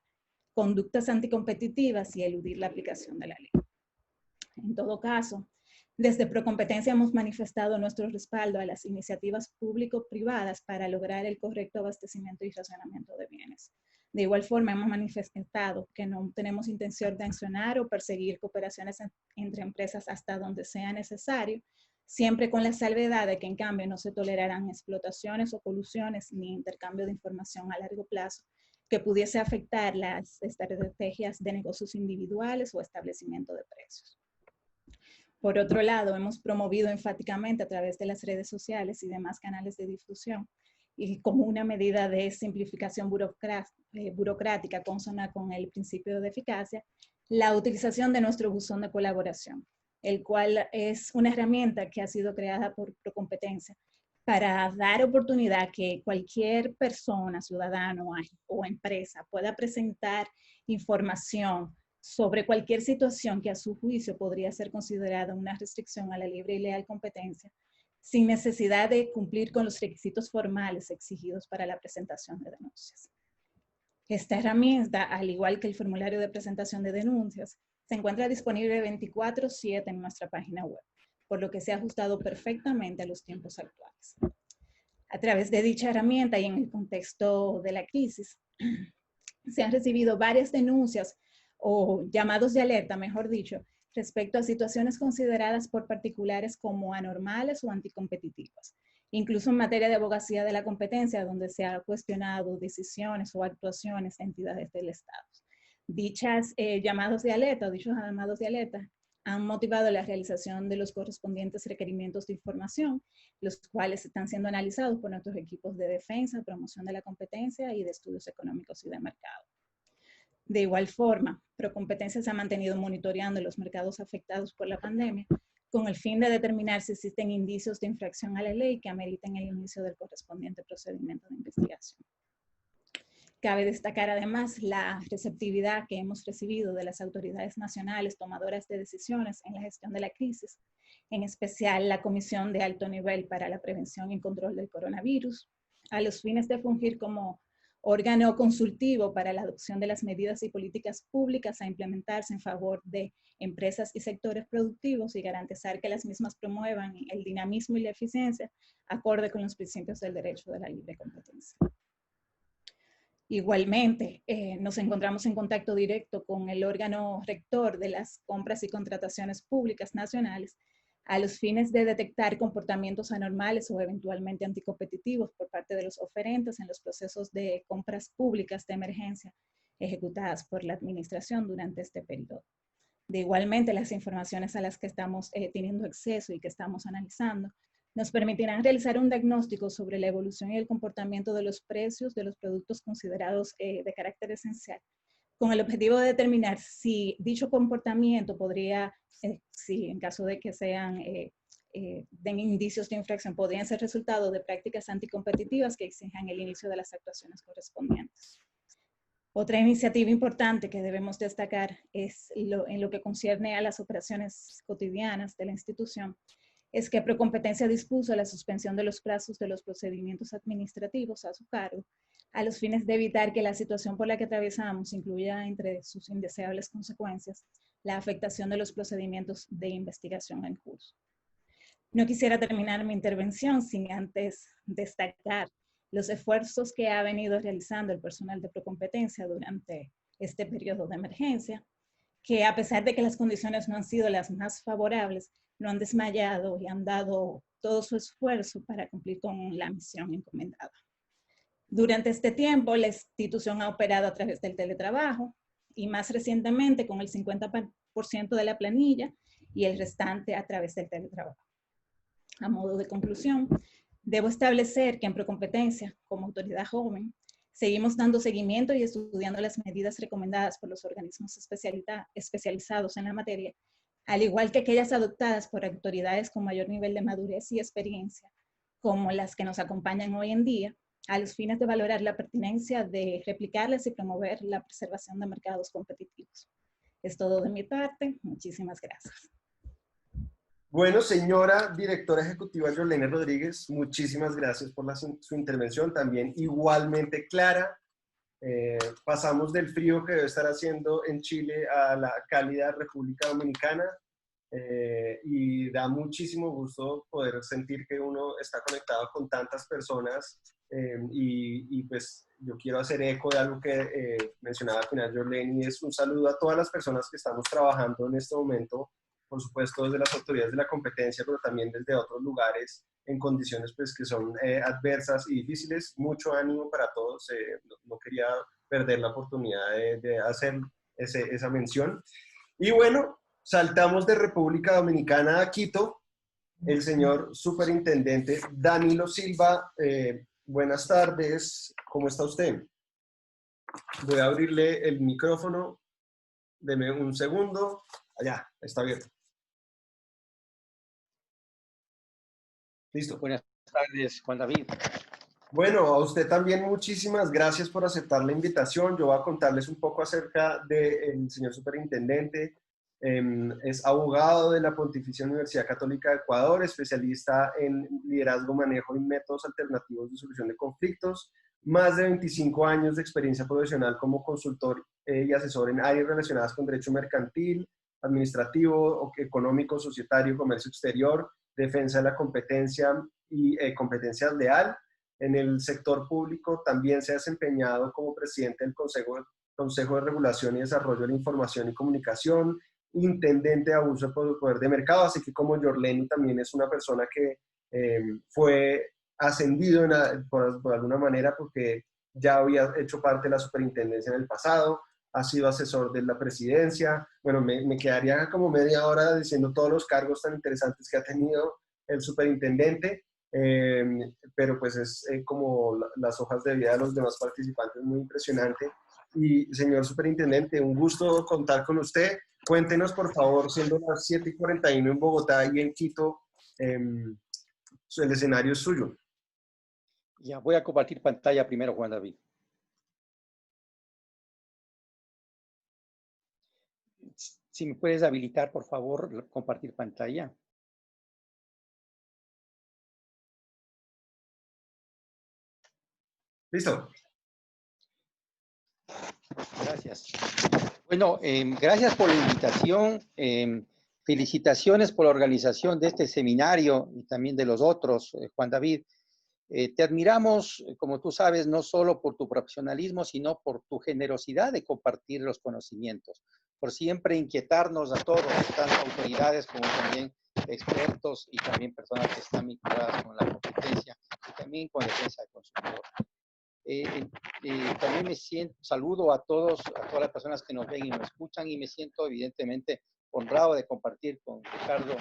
conductas anticompetitivas y eludir la aplicación de la ley. En todo caso, desde Procompetencia hemos manifestado nuestro respaldo a las iniciativas público-privadas para lograr el correcto abastecimiento y racionamiento de bienes. De igual forma, hemos manifestado que no tenemos intención de sancionar o perseguir cooperaciones entre empresas hasta donde sea necesario, siempre con la salvedad de que en cambio no se tolerarán explotaciones o colusiones ni intercambio de información a largo plazo que pudiese afectar las estrategias de negocios individuales o establecimiento de precios. Por otro lado, hemos promovido enfáticamente a través de las redes sociales y demás canales de difusión, y como una medida de simplificación burocrática consona con el principio de eficacia, la utilización de nuestro buzón de colaboración, el cual es una herramienta que ha sido creada por Procompetencia para dar oportunidad que cualquier persona, ciudadano o empresa pueda presentar información sobre cualquier situación que a su juicio podría ser considerada una restricción a la libre y leal competencia, sin necesidad de cumplir con los requisitos formales exigidos para la presentación de denuncias. Esta herramienta, al igual que el formulario de presentación de denuncias, se encuentra disponible 24/7 en nuestra página web, por lo que se ha ajustado perfectamente a los tiempos actuales. A través de dicha herramienta y en el contexto de la crisis, se han recibido varias denuncias o llamados de alerta, mejor dicho, respecto a situaciones consideradas por particulares como anormales o anticompetitivas, incluso en materia de abogacía de la competencia, donde se ha cuestionado decisiones o actuaciones de entidades del Estado. Dichos llamados de alerta han motivado la realización de los correspondientes requerimientos de información, los cuales están siendo analizados por nuestros equipos de defensa, promoción de la competencia y de estudios económicos y de mercado. De igual forma, Procompetencia se ha mantenido monitoreando los mercados afectados por la pandemia con el fin de determinar si existen indicios de infracción a la ley que ameriten el inicio del correspondiente procedimiento de investigación. Cabe destacar además la receptividad que hemos recibido de las autoridades nacionales tomadoras de decisiones en la gestión de la crisis, en especial la Comisión de Alto Nivel para la Prevención y Control del Coronavirus, a los fines de fungir como órgano consultivo para la adopción de las medidas y políticas públicas a implementarse en favor de empresas y sectores productivos y garantizar que las mismas promuevan el dinamismo y la eficiencia acorde con los principios del derecho de la libre competencia. Igualmente, nos encontramos en contacto directo con el órgano rector de las compras y contrataciones públicas nacionales a los fines de detectar comportamientos anormales o eventualmente anticompetitivos por parte de los oferentes en los procesos de compras públicas de emergencia ejecutadas por la administración durante este periodo. De igualmente, las informaciones a las que estamos teniendo acceso y que estamos analizando nos permitirán realizar un diagnóstico sobre la evolución y el comportamiento de los precios de los productos considerados de carácter esencial, con el objetivo de determinar si dicho comportamiento podría, si en caso de que sean den indicios de infracción podrían ser resultado de prácticas anticompetitivas que exijan el inicio de las actuaciones correspondientes. Otra iniciativa importante que debemos destacar es en lo que concierne a las operaciones cotidianas de la institución, es que Procompetencia dispuso la suspensión de los plazos de los procedimientos administrativos a su cargo, a los fines de evitar que la situación por la que atravesamos incluya entre sus indeseables consecuencias la afectación de los procedimientos de investigación en curso. No quisiera terminar mi intervención sin antes destacar los esfuerzos que ha venido realizando el personal de Procompetencia durante este periodo de emergencia, que a pesar de que las condiciones no han sido las más favorables, no han desmayado y han dado todo su esfuerzo para cumplir con la misión encomendada. Durante este tiempo, la institución ha operado a través del teletrabajo y más recientemente con el 50% de la planilla y el restante a través del teletrabajo. A modo de conclusión, debo establecer que en Procompetencia, como autoridad joven, seguimos dando seguimiento y estudiando las medidas recomendadas por los organismos especializados en la materia, al igual que aquellas adoptadas por autoridades con mayor nivel de madurez y experiencia, como las que nos acompañan hoy en día, a los fines de valorar la pertinencia de replicarlas y promover la preservación de mercados competitivos. Es todo de mi parte. Muchísimas gracias. Bueno, señora directora ejecutiva Yorlene Rodríguez, muchísimas gracias por su intervención, también igualmente clara. Pasamos del frío que debe estar haciendo en Chile a la cálida República Dominicana y da muchísimo gusto poder sentir que uno está conectado con tantas personas y pues yo quiero hacer eco de algo que mencionaba al final Yorlene, y es un saludo a todas las personas que estamos trabajando en este momento, por supuesto desde las autoridades de la competencia, pero también desde otros lugares en condiciones pues, que son adversas y difíciles. Mucho ánimo para todos. No quería perder la oportunidad de hacer esa mención. Y bueno, saltamos de República Dominicana a Quito. El señor superintendente Danilo Silva. Buenas tardes. ¿Cómo está usted? Voy a abrirle el micrófono. Deme un segundo. Allá, está abierto. Listo. Buenas tardes, Juan David. Bueno, a usted también muchísimas gracias por aceptar la invitación. Yo voy a contarles un poco acerca del señor superintendente. Es abogado de la Pontificia Universidad Católica de Ecuador, especialista en liderazgo, manejo y métodos alternativos de solución de conflictos. Más de 25 años de experiencia profesional como consultor y asesor en áreas relacionadas con derecho mercantil, administrativo, económico, societario, comercio exterior, defensa de la competencia y competencia leal. En el sector público también se ha desempeñado como presidente del Consejo de Regulación y Desarrollo de la Información y Comunicación, intendente de abuso de poder de mercado, así que como Yorlene también es una persona que fue ascendido por alguna manera porque ya había hecho parte de la superintendencia en el pasado, ha sido asesor de la presidencia. Bueno, me quedaría como media hora diciendo todos los cargos tan interesantes que ha tenido el superintendente, pero pues es como las hojas de vida de los demás participantes, muy impresionante. Y señor superintendente, un gusto contar con usted. Cuéntenos, por favor, siendo las 7:41 en Bogotá y en Quito, el escenario es suyo. Ya voy a compartir pantalla primero, Juan David. Si me puedes habilitar, por favor, compartir pantalla. Listo. Gracias. Bueno, gracias por la invitación. Felicitaciones por la organización de este seminario y también de los otros, Juan David. Te admiramos, como tú sabes, no solo por tu profesionalismo, sino por tu generosidad de compartir los conocimientos, por siempre inquietarnos a todos, tanto autoridades como también expertos y también personas que están vinculadas con la competencia y también con defensa del consumidor. También me siento, saludo a todas las personas que nos ven y nos escuchan, y me siento evidentemente honrado de compartir con Ricardo,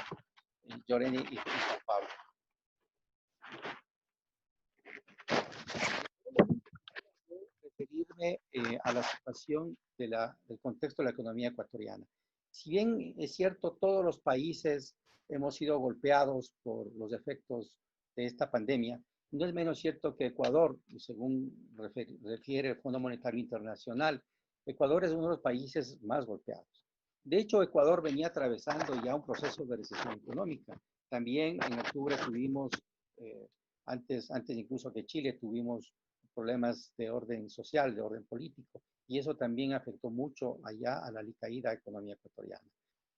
Yorlene y Juan Pablo. Referirme a la situación del contexto de la economía ecuatoriana. Si bien es cierto, todos los países hemos sido golpeados por los efectos de esta pandemia. No es menos cierto que Ecuador, según refiere el Fondo Monetario Internacional, Ecuador es uno de los países más golpeados. De hecho, Ecuador venía atravesando ya un proceso de recesión económica. También en octubre tuvimos, antes incluso que Chile, tuvimos problemas de orden social, de orden político, y eso también afectó mucho allá a la alicaída economía ecuatoriana.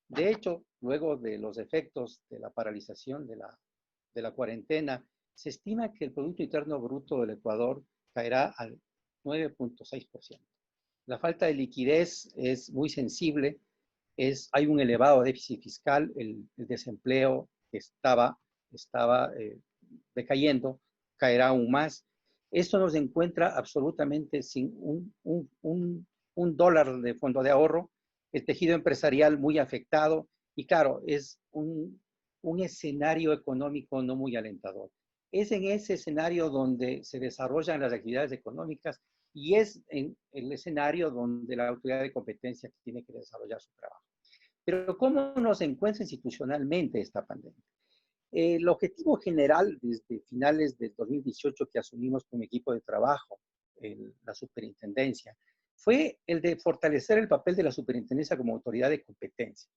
De hecho, luego de los efectos de la paralización de la cuarentena, se estima que el Producto Interno Bruto del Ecuador caerá al 9.6%. La falta de liquidez es muy sensible, hay un elevado déficit fiscal, el desempleo que estaba decayendo, caerá aún más. Esto nos encuentra absolutamente sin un dólar de fondo de ahorro, el tejido empresarial muy afectado y claro, es un escenario económico no muy alentador. Es en ese escenario donde se desarrollan las actividades económicas y es en el escenario donde la autoridad de competencia tiene que desarrollar su trabajo. Pero ¿cómo nos encuentra institucionalmente esta pandemia? El objetivo general desde finales del 2018 que asumimos como equipo de trabajo en la superintendencia fue el de fortalecer el papel de la superintendencia como autoridad de competencia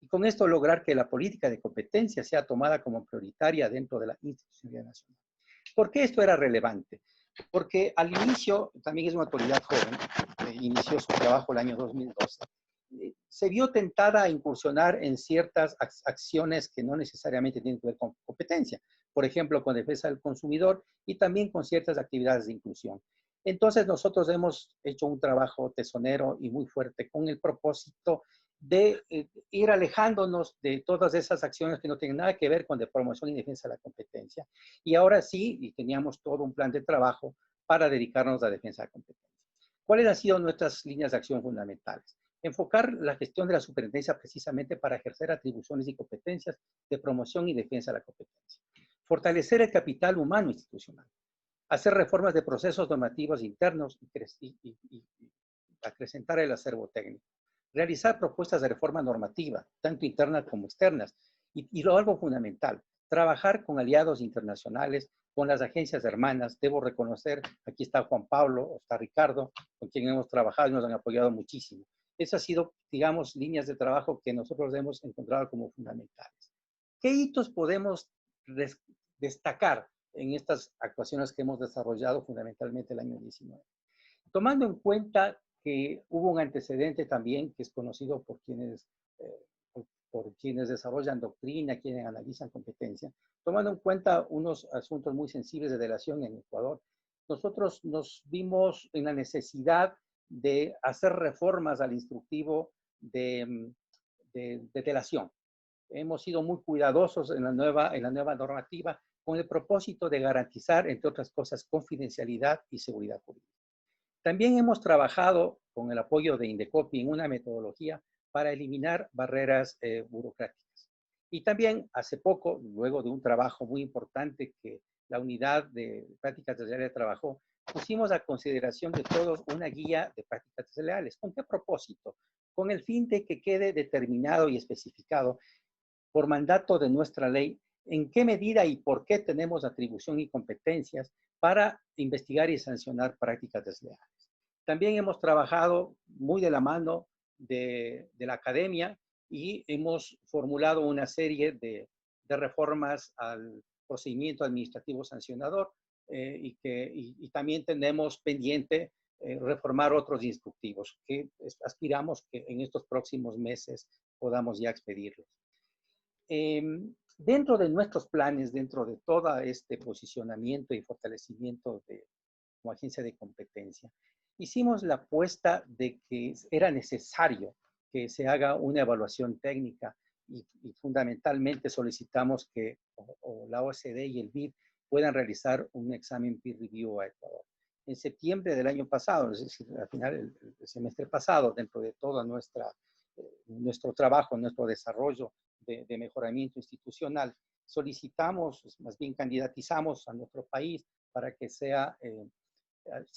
y con esto lograr que la política de competencia sea tomada como prioritaria dentro de la institucionalidad nacional. ¿Por qué esto era relevante? Porque al inicio, también es una autoridad joven, inició su trabajo el año 2012, se vio tentada a incursionar en ciertas acciones que no necesariamente tienen que ver con competencia, por ejemplo, con defensa del consumidor y también con ciertas actividades de inclusión. Entonces, nosotros hemos hecho un trabajo tesonero y muy fuerte con el propósito de ir alejándonos de todas esas acciones que no tienen nada que ver con de promoción y defensa de la competencia. Y ahora sí, y teníamos todo un plan de trabajo para dedicarnos a la defensa de la competencia. ¿Cuáles han sido nuestras líneas de acción fundamentales? Enfocar la gestión de la superintendencia precisamente para ejercer atribuciones y competencias de promoción y defensa de la competencia. Fortalecer el capital humano institucional. Hacer reformas de procesos normativos internos y acrecentar el acervo técnico. Realizar propuestas de reforma normativa, tanto internas como externas. Y lo algo fundamental, trabajar con aliados internacionales, con las agencias hermanas. Debo reconocer, aquí está Juan Pablo, está Ricardo, con quien hemos trabajado y nos han apoyado muchísimo. Esas han sido, digamos, líneas de trabajo que nosotros hemos encontrado como fundamentales. ¿Qué hitos podemos destacar en estas actuaciones que hemos desarrollado fundamentalmente el año 19? Tomando en cuenta que hubo un antecedente también que es conocido por quienes desarrollan doctrina, quienes analizan competencia, tomando en cuenta unos asuntos muy sensibles de delación en Ecuador, nosotros nos vimos en la necesidad de hacer reformas al instructivo de delación. Hemos sido muy cuidadosos en la nueva normativa con el propósito de garantizar, entre otras cosas, confidencialidad y seguridad jurídica. También hemos trabajado con el apoyo de Indecopi en una metodología para eliminar barreras burocráticas. Y también hace poco, luego de un trabajo muy importante que la unidad de prácticas desleales trabajó, pusimos a consideración de todos una guía de prácticas desleales. ¿Con qué propósito? Con el fin de que quede determinado y especificado por mandato de nuestra ley en qué medida y por qué tenemos atribución y competencias para investigar y sancionar prácticas desleales. También hemos trabajado muy de la mano de la academia y hemos formulado una serie de reformas al procedimiento administrativo sancionador y también tenemos pendiente reformar otros instructivos que aspiramos que en estos próximos meses podamos ya expedirlos. Dentro de nuestros planes, dentro de todo este posicionamiento y fortalecimiento como agencia de competencia, hicimos la apuesta de que era necesario que se haga una evaluación técnica y fundamentalmente solicitamos que la OCDE y el BID puedan realizar un examen peer review a Ecuador. En septiembre del año pasado, es decir, al final del semestre pasado, dentro de todo nuestro trabajo, nuestro desarrollo de mejoramiento institucional, solicitamos, más bien candidatizamos a nuestro país para que sea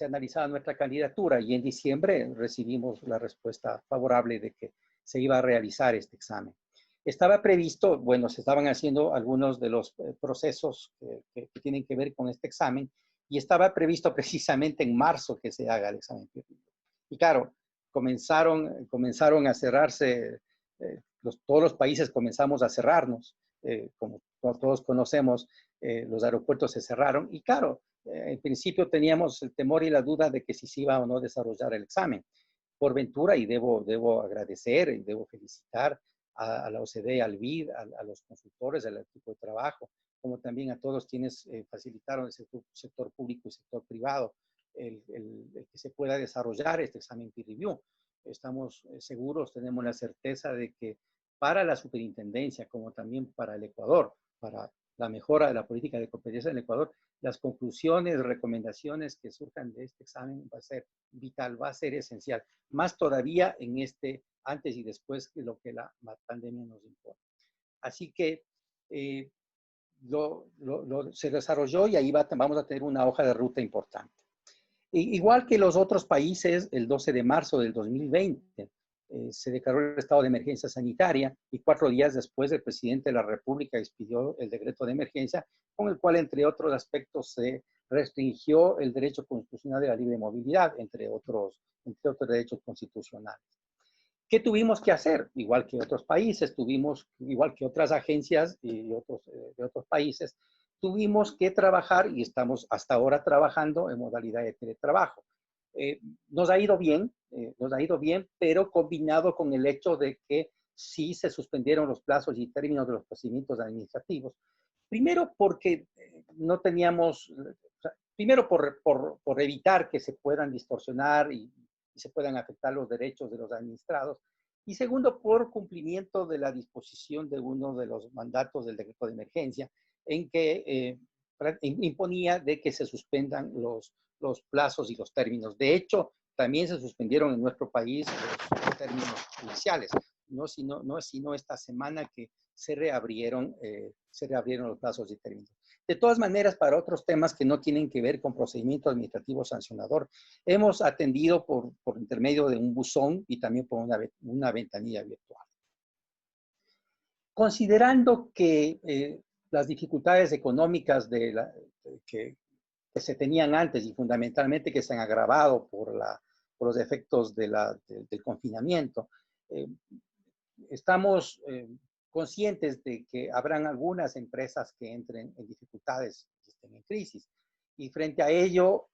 analizada nuestra candidatura y en diciembre recibimos la respuesta favorable de que se iba a realizar este examen. Estaba previsto, bueno, se estaban haciendo algunos de los procesos que tienen que ver con este examen y estaba previsto precisamente en marzo que se haga el examen peer review. Y claro, comenzaron a cerrarse, todos los países comenzamos a cerrarnos, como todos conocemos, los aeropuertos se cerraron y claro, en principio teníamos el temor y la duda de que si se iba o no a desarrollar el examen. Por ventura, y debo agradecer y debo felicitar a la OCDE, al BID, a los consultores, al equipo de trabajo, como también a todos quienes facilitaron el sector público y sector privado, el que se pueda desarrollar este examen peer review. Estamos seguros, tenemos la certeza de que para la superintendencia, como también para el Ecuador, para la mejora de la política de competencia en el Ecuador, las conclusiones, recomendaciones que surjan de este examen va a ser vital, va a ser esencial, más todavía en este antes y después de lo que la pandemia nos impone. Así que se desarrolló y ahí vamos a tener una hoja de ruta importante. Igual que los otros países, el 12 de marzo del 2020 se declaró el estado de emergencia sanitaria y 4 días después el presidente de la República expidió el decreto de emergencia con el cual, entre otros aspectos, se restringió el derecho constitucional de la libre movilidad, entre otros derechos constitucionales. ¿Qué tuvimos que hacer? Igual que otros países, igual que otras agencias de otros países, tuvimos que trabajar y estamos hasta ahora trabajando en modalidad de teletrabajo. Nos ha ido bien, pero combinado con el hecho de que sí se suspendieron los plazos y términos de los procedimientos administrativos. Primero porque no teníamos, primero por evitar que se puedan distorsionar y se puedan afectar los derechos de los administrados. Y segundo, por cumplimiento de la disposición de uno de los mandatos del decreto de emergencia, en que imponía de que se suspendan los plazos y los términos. De hecho, también se suspendieron en nuestro país los términos judiciales, no sino esta semana que se reabrieron los plazos y términos. De todas maneras, para otros temas que no tienen que ver con procedimiento administrativo sancionador, hemos atendido por intermedio de un buzón y también por una ventanilla virtual. Considerando que las dificultades económicas que se tenían antes y fundamentalmente que se han agravado por los efectos del confinamiento, estamos conscientes de que habrán algunas empresas que entren en dificultades, que estén en crisis. Y frente a ello,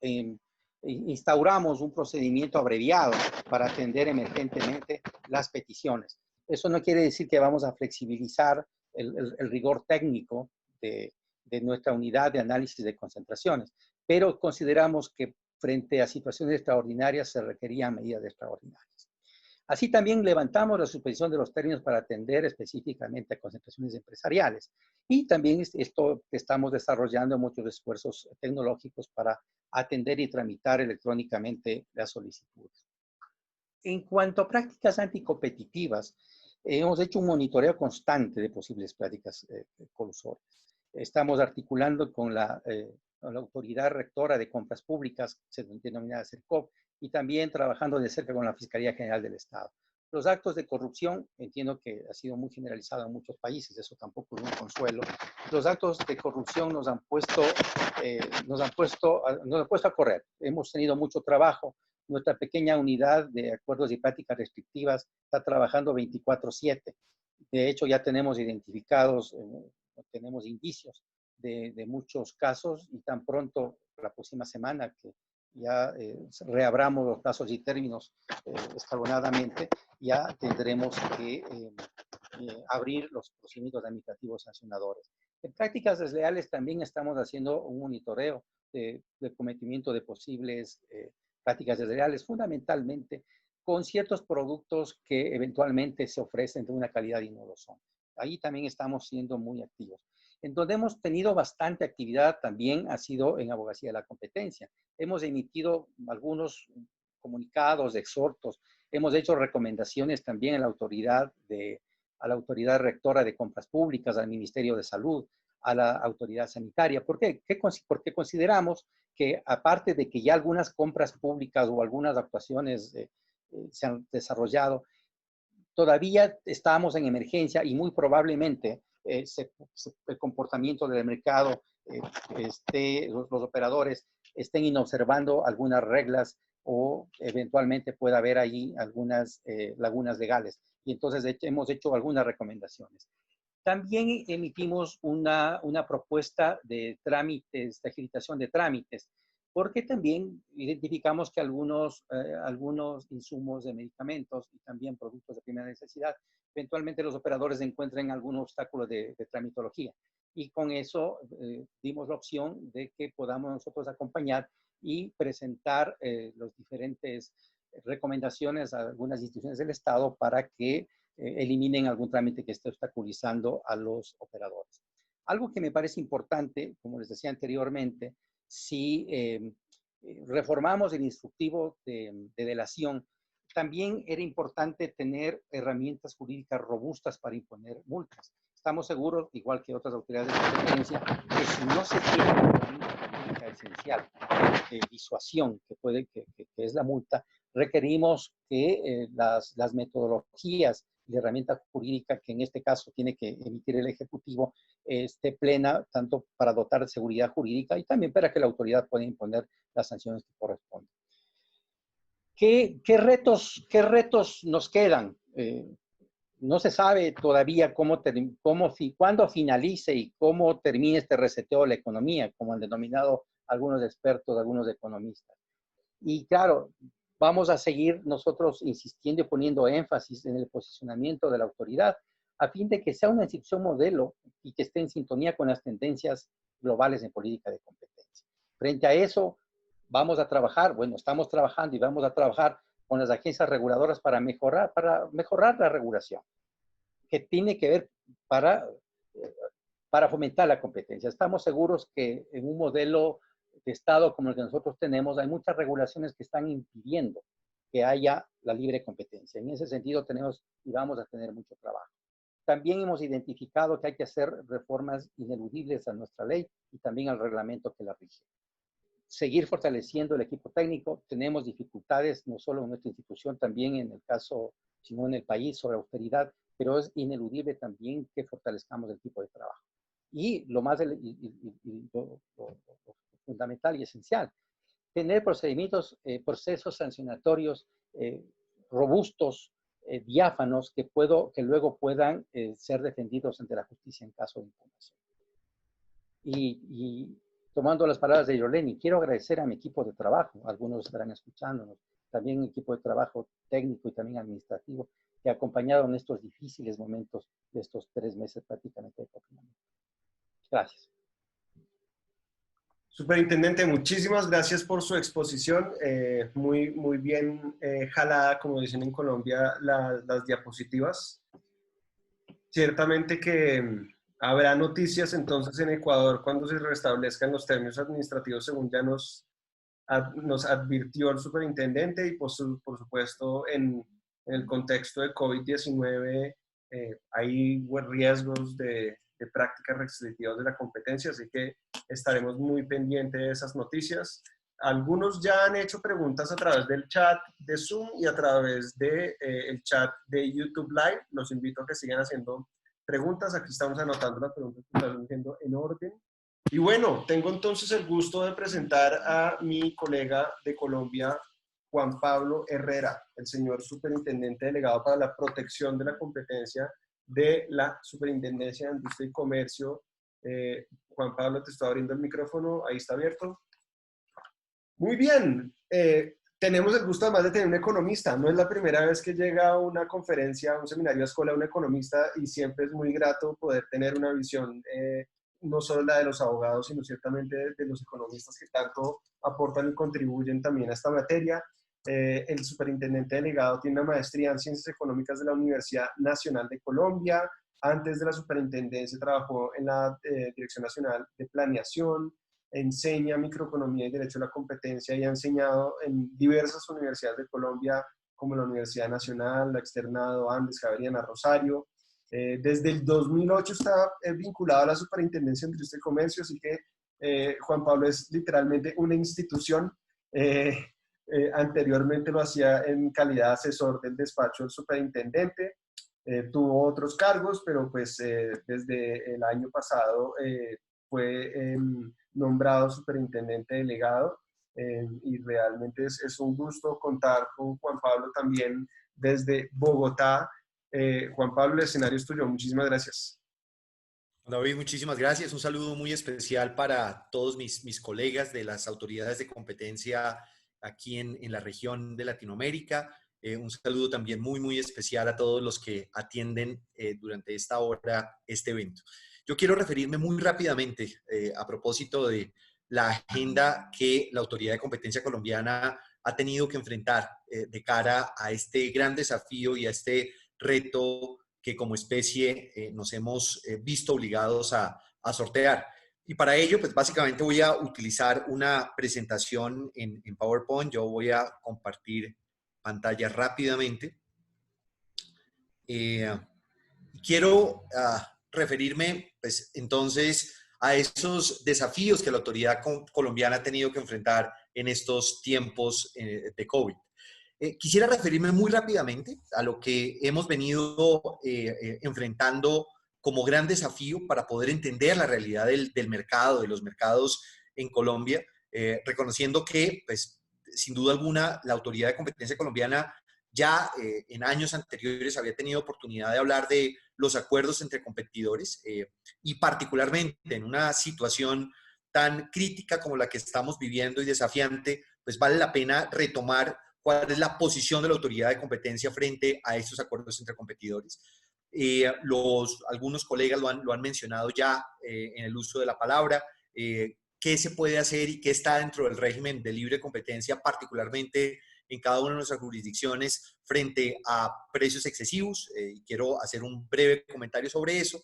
instauramos un procedimiento abreviado para atender emergentemente las peticiones. Eso no quiere decir que vamos a flexibilizar el rigor técnico de nuestra unidad de análisis de concentraciones, pero consideramos que frente a situaciones extraordinarias se requerían medidas extraordinarias. Así también levantamos la suspensión de los términos para atender específicamente a concentraciones empresariales. Y también estamos desarrollando muchos esfuerzos tecnológicos para atender y tramitar electrónicamente las solicitudes. En cuanto a prácticas anticompetitivas, hemos hecho un monitoreo constante de posibles prácticas colusorias. Estamos articulando con la Autoridad Rectora de Compras Públicas, se denomina CERCOP, y también trabajando de cerca con la Fiscalía General del Estado. Los actos de corrupción, entiendo que ha sido muy generalizado en muchos países, eso tampoco es un consuelo. Los actos de corrupción nos han puesto a correr. Hemos tenido mucho trabajo. Nuestra pequeña unidad de acuerdos y prácticas restrictivas está trabajando 24/7. De hecho, ya tenemos identificados, tenemos indicios de muchos casos y tan pronto la próxima semana que ya reabramos los plazos y términos escalonadamente, ya tendremos que abrir los procedimientos administrativos sancionadores. En prácticas desleales también estamos haciendo un monitoreo de cometimiento de posibles prácticas desleales, fundamentalmente con ciertos productos que eventualmente se ofrecen de una calidad y no lo son. Ahí también estamos siendo muy activos. En donde hemos tenido bastante actividad también ha sido en abogacía de la competencia. Hemos emitido algunos comunicados, exhortos, hemos hecho recomendaciones también a la autoridad rectora de compras públicas, al Ministerio de Salud, a la autoridad sanitaria. ¿Por qué? Porque consideramos que aparte de que ya algunas compras públicas o algunas actuaciones se han desarrollado, todavía estamos en emergencia y muy probablemente el comportamiento del mercado, los operadores estén inobservando algunas reglas o eventualmente pueda haber ahí algunas lagunas legales. Y entonces hemos hecho algunas recomendaciones. También emitimos una propuesta de trámites, de agilización de trámites, porque también identificamos que algunos insumos de medicamentos y también productos de primera necesidad, eventualmente los operadores encuentren algún obstáculo de tramitología. Y con eso dimos la opción de que podamos nosotros acompañar y presentar las diferentes recomendaciones a algunas instituciones del Estado para que eliminen algún trámite que esté obstaculizando a los operadores. Algo que me parece importante, como les decía anteriormente, si reformamos el instructivo de delación, también era importante tener herramientas jurídicas robustas para imponer multas. Estamos seguros, igual que otras autoridades de competencia, que si no se tiene una herramienta jurídica esencial de disuasión, que es la multa, requerimos que las metodologías y la herramienta jurídica que en este caso tiene que emitir el Ejecutivo esté plena, tanto para dotar de seguridad jurídica y también para que la autoridad pueda imponer las sanciones que corresponden. ¿Qué retos nos quedan? No se sabe todavía cuándo finalice y cómo termine este reseteo de la economía, como han denominado algunos expertos, algunos economistas. Y claro, vamos a seguir nosotros insistiendo y poniendo énfasis en el posicionamiento de la autoridad a fin de que sea una institución modelo y que esté en sintonía con las tendencias globales en política de competencia. Frente a eso, vamos a trabajar, bueno, estamos trabajando y vamos a trabajar con las agencias reguladoras para mejorar la regulación, que tiene que ver para fomentar la competencia. Estamos seguros que en un modelo de Estado como el que nosotros tenemos, hay muchas regulaciones que están impidiendo que haya la libre competencia. En ese sentido tenemos y vamos a tener mucho trabajo. También hemos identificado que hay que hacer reformas ineludibles a nuestra ley y también al reglamento que la rige. Seguir fortaleciendo el equipo técnico. Tenemos dificultades no solo en nuestra institución, también en el caso, sino en el país sobre austeridad, pero es ineludible también que fortalezcamos el equipo de trabajo. Y lo fundamental y esencial, tener procesos sancionatorios robustos, diáfanos, que luego puedan ser defendidos ante la justicia en caso de impugnación. Y tomando las palabras de Yoleni, quiero agradecer a mi equipo de trabajo, algunos estarán escuchándonos, también el equipo de trabajo técnico y también administrativo, que ha acompañado en estos difíciles momentos de estos 3 meses prácticamente de confinamiento. Gracias. Superintendente, muchísimas gracias por su exposición. Muy bien jalada, como dicen en Colombia, las diapositivas. Ciertamente que habrá noticias entonces en Ecuador cuando se restablezcan los términos administrativos, según ya nos advirtió el superintendente, y por supuesto en el contexto de COVID-19 hay riesgos de prácticas restrictivas de la competencia, así que estaremos muy pendientes de esas noticias. Algunos ya han hecho preguntas a través del chat de Zoom y a través del chat de YouTube Live. Los invito a que sigan haciendo preguntas. Aquí estamos anotando las preguntas que están haciendo en orden. Y bueno, tengo entonces el gusto de presentar a mi colega de Colombia, Juan Pablo Herrera, el señor superintendente delegado para la protección de la competencia de la Superintendencia de Industria y Comercio. Juan Pablo, te estoy abriendo el micrófono, ahí está abierto. Muy bien, tenemos el gusto además de tener un economista. No es la primera vez que llega a una conferencia, a un seminario de escuela, un economista, y siempre es muy grato poder tener una visión, no solo la de los abogados, sino ciertamente de los economistas que tanto aportan y contribuyen también a esta materia. El superintendente delegado tiene una maestría en Ciencias Económicas de la Universidad Nacional de Colombia. Antes de la superintendencia trabajó en la Dirección Nacional de Planeación, enseña microeconomía y derecho a la competencia y ha enseñado en diversas universidades de Colombia, como la Universidad Nacional, la Externado, Andes, Javeriana, Rosario. Desde el 2008 está vinculado a la Superintendencia de Industria y Comercio, así que Juan Pablo es literalmente una institución. Anteriormente lo hacía en calidad de asesor del despacho del superintendente. tuvo otros cargos, pero pues desde el año pasado fue nombrado superintendente delegado y realmente es un gusto contar con Juan Pablo también desde Bogotá. Juan Pablo, el escenario es tuyo. Muchísimas gracias. David, muchísimas gracias. Un saludo muy especial para todos mis colegas de las autoridades de competencia aquí en la región de Latinoamérica. Un saludo también muy especial a todos los que atienden durante esta hora este evento. Yo quiero referirme muy rápidamente a propósito de la agenda que la Autoridad de Competencia Colombiana ha tenido que enfrentar de cara a este gran desafío y a este reto que como especie nos hemos visto obligados a sortear. Y para ello, pues básicamente voy a utilizar una presentación en PowerPoint. Yo voy a compartir pantalla rápidamente. Quiero referirme, pues entonces, a esos desafíos que la autoridad colombiana ha tenido que enfrentar en estos tiempos de COVID. Quisiera referirme muy rápidamente a lo que hemos venido enfrentando como gran desafío para poder entender la realidad del mercado, de los mercados en Colombia, reconociendo que, pues, sin duda alguna, la Autoridad de Competencia Colombiana ya en años anteriores había tenido oportunidad de hablar de los acuerdos entre competidores y particularmente en una situación tan crítica como la que estamos viviendo y desafiante, pues vale la pena retomar cuál es la posición de la autoridad de competencia frente a estos acuerdos entre competidores. Algunos colegas lo han mencionado ya en el uso de la palabra, qué se puede hacer y qué está dentro del régimen de libre competencia, particularmente en cada una de nuestras jurisdicciones frente a precios excesivos. Quiero hacer un breve comentario sobre eso,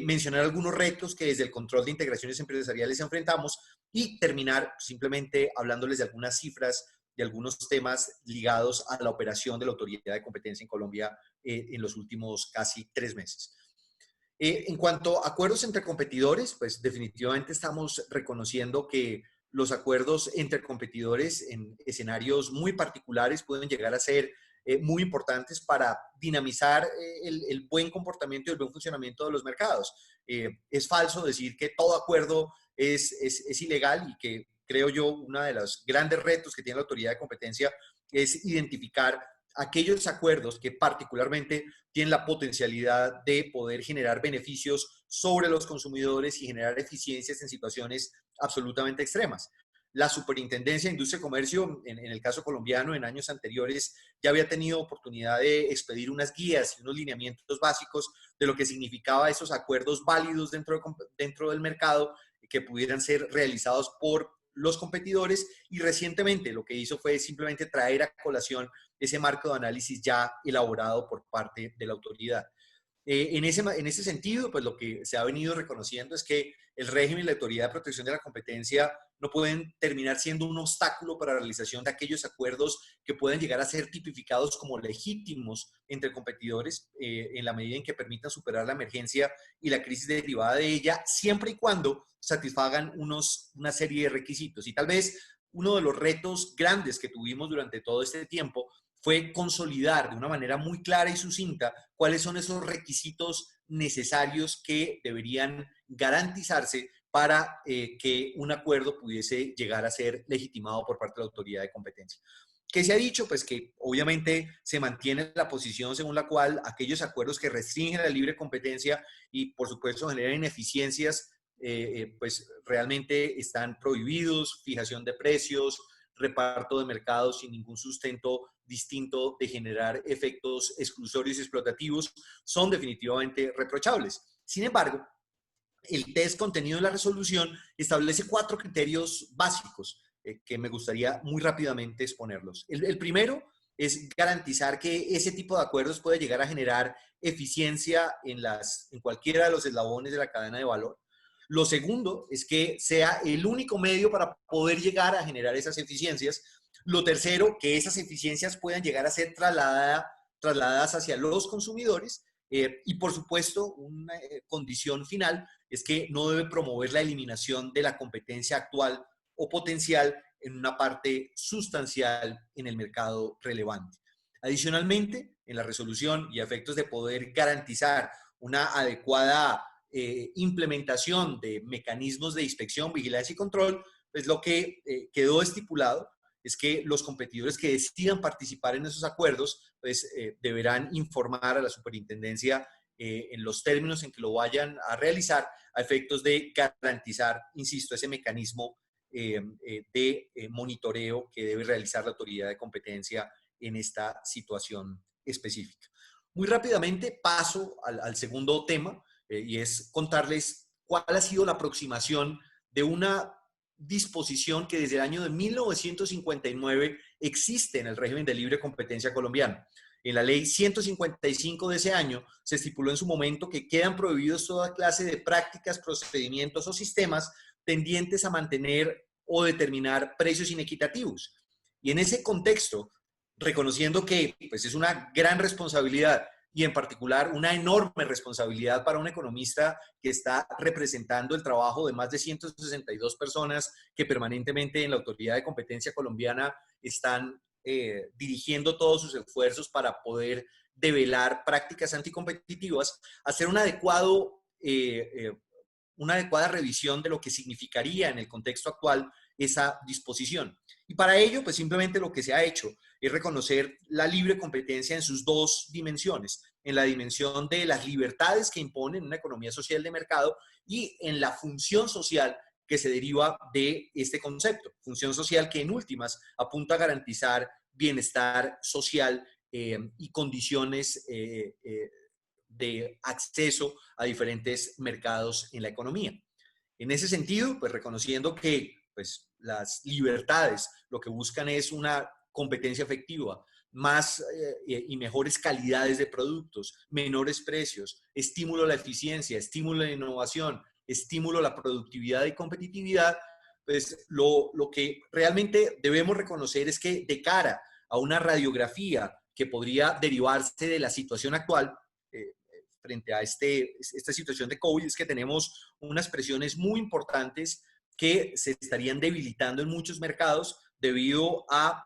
mencionar algunos retos que desde el control de integraciones empresariales enfrentamos y terminar simplemente hablándoles de algunas cifras, de algunos temas ligados a la operación de la Autoridad de Competencia en Colombia en los últimos casi 3 meses. En cuanto a acuerdos entre competidores, pues definitivamente estamos reconociendo que los acuerdos entre competidores en escenarios muy particulares pueden llegar a ser muy importantes para dinamizar el buen comportamiento y el buen funcionamiento de los mercados. Es falso decir que todo acuerdo es ilegal y que creo yo uno de los grandes retos que tiene la Autoridad de Competencia es identificar aquellos acuerdos que particularmente tienen la potencialidad de poder generar beneficios sobre los consumidores y generar eficiencias en situaciones absolutamente extremas. La Superintendencia de Industria y Comercio, en el caso colombiano, en años anteriores, ya había tenido oportunidad de expedir unas guías y unos lineamientos básicos de lo que significaba esos acuerdos válidos dentro del mercado que pudieran ser realizados por los competidores, y recientemente lo que hizo fue simplemente traer a colación ese marco de análisis ya elaborado por parte de la autoridad. En ese sentido, pues lo que se ha venido reconociendo es que el régimen y la Autoridad de Protección de la Competencia no pueden terminar siendo un obstáculo para la realización de aquellos acuerdos que pueden llegar a ser tipificados como legítimos entre competidores en la medida en que permitan superar la emergencia y la crisis derivada de ella, siempre y cuando satisfagan una serie de requisitos. Y tal vez uno de los retos grandes que tuvimos durante todo este tiempo fue consolidar de una manera muy clara y sucinta cuáles son esos requisitos necesarios que deberían garantizarse para que un acuerdo pudiese llegar a ser legitimado por parte de la Autoridad de Competencia. ¿Qué se ha dicho? Pues que obviamente se mantiene la posición según la cual aquellos acuerdos que restringen la libre competencia y por supuesto generan ineficiencias, pues realmente están prohibidos, fijación de precios, reparto de mercados sin ningún sustento distinto de generar efectos exclusorios y explotativos, son definitivamente reprochables. Sin embargo, el test contenido en la resolución establece 4 criterios básicos que me gustaría muy rápidamente exponerlos. El primero es garantizar que ese tipo de acuerdos puede llegar a generar eficiencia en cualquiera de los eslabones de la cadena de valor. Lo segundo es que sea el único medio para poder llegar a generar esas eficiencias. Lo tercero, que esas eficiencias puedan llegar a ser trasladadas hacia los consumidores. Y por supuesto, una condición final es que no debe promover la eliminación de la competencia actual o potencial en una parte sustancial en el mercado relevante. Adicionalmente, en la resolución y a efectos de poder garantizar una adecuada implementación de mecanismos de inspección, vigilancia y control, pues lo que quedó estipulado es que los competidores que decidan participar en esos acuerdos, pues deberán informar a la superintendencia en los términos en que lo vayan a realizar a efectos de garantizar, insisto, ese mecanismo de monitoreo que debe realizar la autoridad de competencia en esta situación específica. Muy rápidamente paso al segundo tema y es contarles cuál ha sido la aproximación de una disposición que desde el año de 1959 existe en el régimen de libre competencia colombiano. En la ley 155 de ese año se estipuló en su momento que quedan prohibidos toda clase de prácticas, procedimientos o sistemas tendientes a mantener o determinar precios inequitativos. Y en ese contexto, reconociendo que pues, es una gran responsabilidad y en particular una enorme responsabilidad para un economista que está representando el trabajo de más de 162 personas que permanentemente en la Autoridad de Competencia Colombiana están dirigiendo todos sus esfuerzos para poder develar prácticas anticompetitivas, hacer una adecuada revisión de lo que significaría en el contexto actual esa disposición. Y para ello, pues simplemente lo que se ha hecho es reconocer la libre competencia en sus dos dimensiones, en la dimensión de las libertades que imponen una economía social de mercado y en la función social que se deriva de este concepto. Función social que en últimas apunta a garantizar bienestar social y condiciones de acceso a diferentes mercados en la economía. En ese sentido, pues reconociendo que pues, las libertades lo que buscan es una competencia efectiva, más y mejores calidades de productos, menores precios, estímulo a la eficiencia, estímulo a la innovación, estímulo a la productividad y competitividad, pues lo que realmente debemos reconocer es que de cara a una radiografía que podría derivarse de la situación actual, frente a esta situación de COVID, es que tenemos unas presiones muy importantes que se estarían debilitando en muchos mercados debido a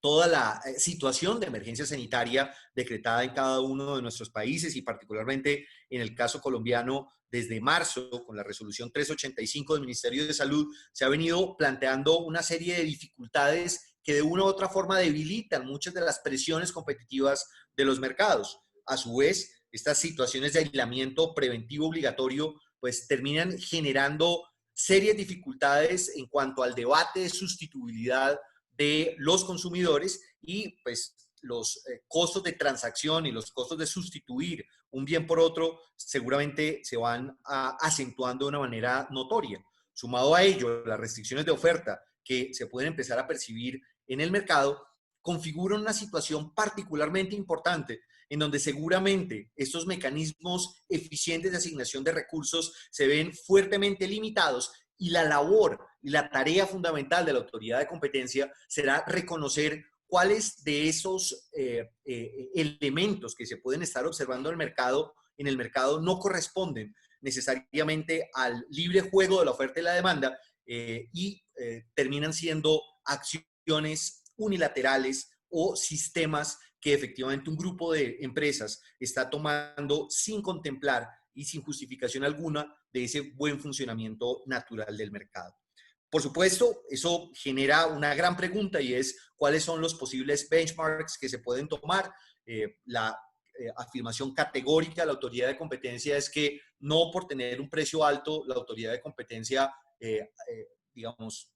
toda la situación de emergencia sanitaria decretada en cada uno de nuestros países y particularmente en el caso colombiano desde marzo con la resolución 385 del Ministerio de Salud se ha venido planteando una serie de dificultades que de una u otra forma debilitan muchas de las presiones competitivas de los mercados. A su vez, estas situaciones de aislamiento preventivo obligatorio pues terminan generando serias dificultades en cuanto al debate de sustituibilidad de los consumidores y pues los costos de transacción y los costos de sustituir un bien por otro seguramente se van acentuando de una manera notoria. Sumado a ello, las restricciones de oferta que se pueden empezar a percibir en el mercado configuran una situación particularmente importante en donde seguramente estos mecanismos eficientes de asignación de recursos se ven fuertemente limitados y la labor y la tarea fundamental de la autoridad de competencia será reconocer cuáles de esos elementos que se pueden estar observando en el mercado no corresponden necesariamente al libre juego de la oferta y la demanda y terminan siendo acciones unilaterales o sistemas que efectivamente un grupo de empresas está tomando sin contemplar y sin justificación alguna de ese buen funcionamiento natural del mercado. Por supuesto, eso genera una gran pregunta y es cuáles son los posibles benchmarks que se pueden tomar. La afirmación categórica de la autoridad de competencia es que no por tener un precio alto, la autoridad de competencia, digamos,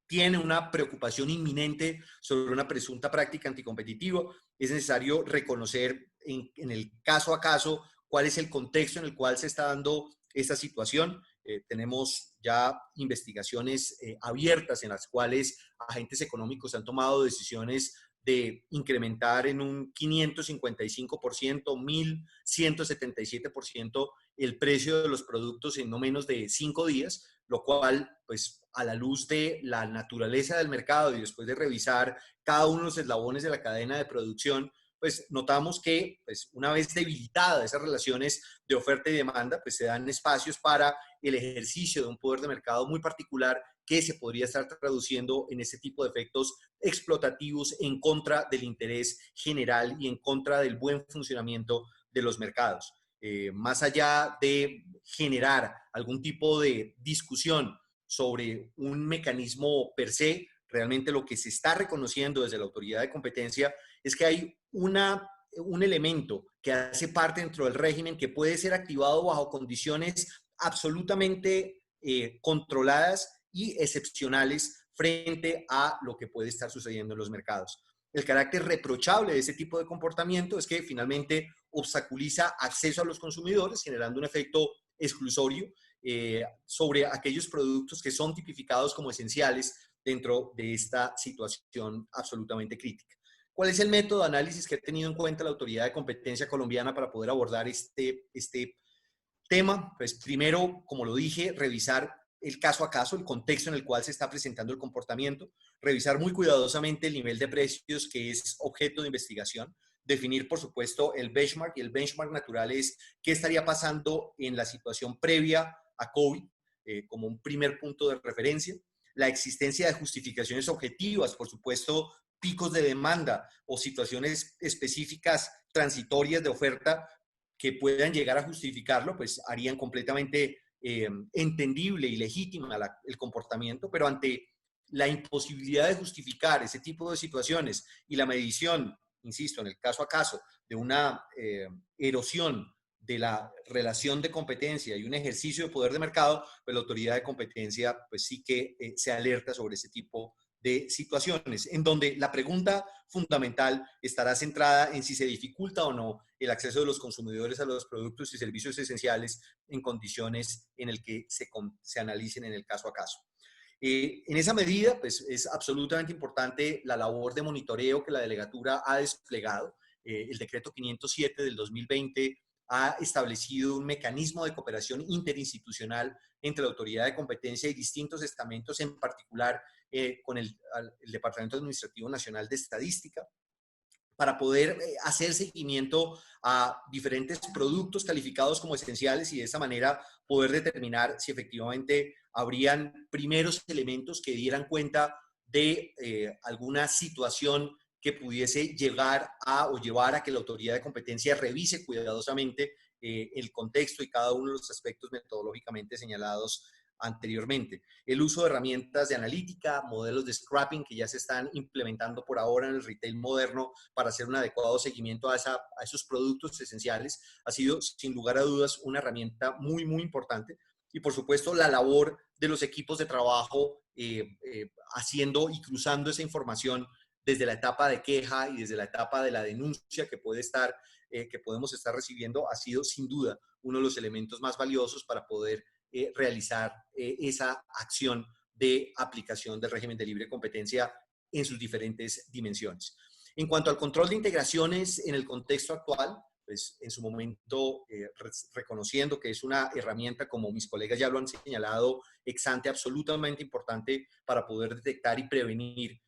tiene una preocupación inminente sobre una presunta práctica anticompetitiva. Es necesario reconocer en el caso a caso cuál es el contexto en el cual se está dando esta situación. Tenemos ya investigaciones abiertas en las cuales agentes económicos han tomado decisiones de incrementar en un 555%, 1.177% el precio de los productos en no menos de 5 días, lo cual, pues, a la luz de la naturaleza del mercado y después de revisar cada uno de los eslabones de la cadena de producción, pues notamos que pues, una vez debilitadas esas relaciones de oferta y demanda, pues se dan espacios para el ejercicio de un poder de mercado muy particular que se podría estar traduciendo en ese tipo de efectos explotativos en contra del interés general y en contra del buen funcionamiento de los mercados. Más allá de generar algún tipo de discusión sobre un mecanismo per se, realmente lo que se está reconociendo desde la autoridad de competencia es que hay un elemento que hace parte dentro del régimen que puede ser activado bajo condiciones absolutamente controladas y excepcionales frente a lo que puede estar sucediendo en los mercados. El carácter reprochable de ese tipo de comportamiento es que finalmente obstaculiza acceso a los consumidores, generando un efecto exclusorio sobre aquellos productos que son tipificados como esenciales dentro de esta situación absolutamente crítica. ¿Cuál es el método de análisis que ha tenido en cuenta la Autoridad de Competencia colombiana para poder abordar este tema? Pues primero, como lo dije, revisar el caso a caso, el contexto en el cual se está presentando el comportamiento, revisar muy cuidadosamente el nivel de precios que es objeto de investigación, definir, por supuesto, el benchmark, y el benchmark natural es qué estaría pasando en la situación previa a COVID como un primer punto de referencia, la existencia de justificaciones objetivas, por supuesto, picos de demanda o situaciones específicas transitorias de oferta que puedan llegar a justificarlo, pues harían completamente entendible y legítima el comportamiento, pero ante la imposibilidad de justificar ese tipo de situaciones y la medición, insisto, en el caso a caso, de una erosión de la relación de competencia y un ejercicio de poder de mercado, pues la autoridad de competencia pues sí que se alerta sobre ese tipo de situaciones, en donde la pregunta fundamental estará centrada en si se dificulta o no el acceso de los consumidores a los productos y servicios esenciales en condiciones en el que se analicen en el caso a caso. En esa medida, pues es absolutamente importante la labor de monitoreo que la delegatura ha desplegado. El decreto 507 del 2020 ha establecido un mecanismo de cooperación interinstitucional entre la autoridad de competencia y distintos estamentos, en particular con el Departamento Administrativo Nacional de Estadística, para poder hacer seguimiento a diferentes productos calificados como esenciales y de esa manera poder determinar si efectivamente habrían primeros elementos que dieran cuenta de alguna situación que pudiese llegar a o llevar a que la autoridad de competencia revise cuidadosamente el contexto y cada uno de los aspectos metodológicamente señalados anteriormente. El uso de herramientas de analítica, modelos de scrapping que ya se están implementando por ahora en el retail moderno para hacer un adecuado seguimiento a esos productos esenciales, ha sido sin lugar a dudas una herramienta muy, muy importante. Y por supuesto la labor de los equipos de trabajo haciendo y cruzando esa información desde la etapa de queja y desde la etapa de la denuncia que podemos estar recibiendo ha sido sin duda uno de los elementos más valiosos para poder realizar esa acción de aplicación del régimen de libre competencia en sus diferentes dimensiones. En cuanto al control de integraciones en el contexto actual, pues en su momento reconociendo que es una herramienta, como mis colegas ya lo han señalado, ex ante absolutamente importante para poder detectar y prevenir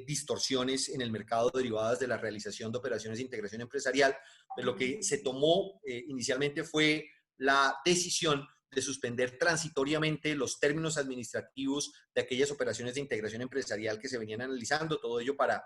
distorsiones en el mercado derivadas de la realización de operaciones de integración empresarial. Pues lo que se tomó inicialmente fue la decisión de suspender transitoriamente los términos administrativos de aquellas operaciones de integración empresarial que se venían analizando, todo ello para,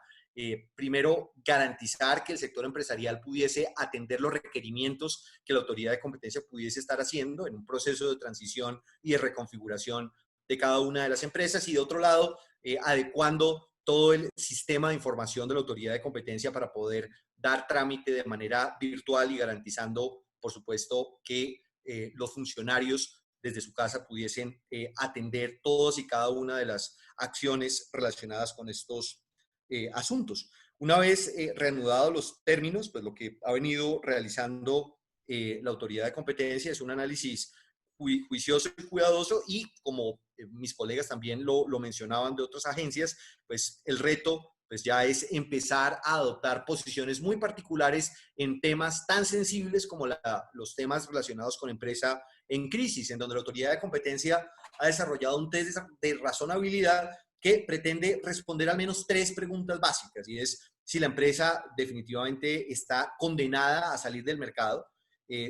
primero, garantizar que el sector empresarial pudiese atender los requerimientos que la autoridad de competencia pudiese estar haciendo en un proceso de transición y de reconfiguración de cada una de las empresas, y de otro lado, adecuando todo el sistema de información de la autoridad de competencia para poder dar trámite de manera virtual y garantizando, por supuesto, que los funcionarios desde su casa pudiesen atender todas y cada una de las acciones relacionadas con estos asuntos. Una vez reanudados los términos, pues lo que ha venido realizando la autoridad de competencia es un análisis juicioso y cuidadoso, y como mis colegas también lo mencionaban de otras agencias, pues el reto pues ya es empezar a adoptar posiciones muy particulares en temas tan sensibles como los temas relacionados con empresa en crisis, en donde la autoridad de competencia ha desarrollado un test de razonabilidad que pretende responder al menos 3 preguntas básicas, y es si la empresa definitivamente está condenada a salir del mercado,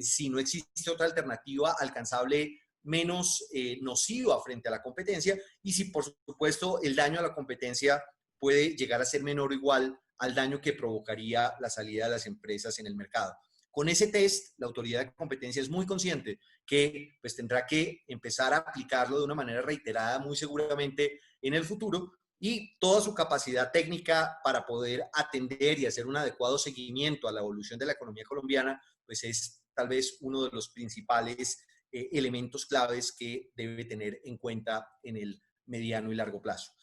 si no existe otra alternativa alcanzable menos nociva frente a la competencia, y si por supuesto el daño a la competencia puede llegar a ser menor o igual al daño que provocaría la salida de las empresas en el mercado. Con ese test, la autoridad de competencia es muy consciente que pues, tendrá que empezar a aplicarlo de una manera reiterada muy seguramente en el futuro, y toda su capacidad técnica para poder atender y hacer un adecuado seguimiento a la evolución de la economía colombiana, pues es tal vez uno de los principales elementos claves que debe tener en cuenta en el mediano y largo plazo.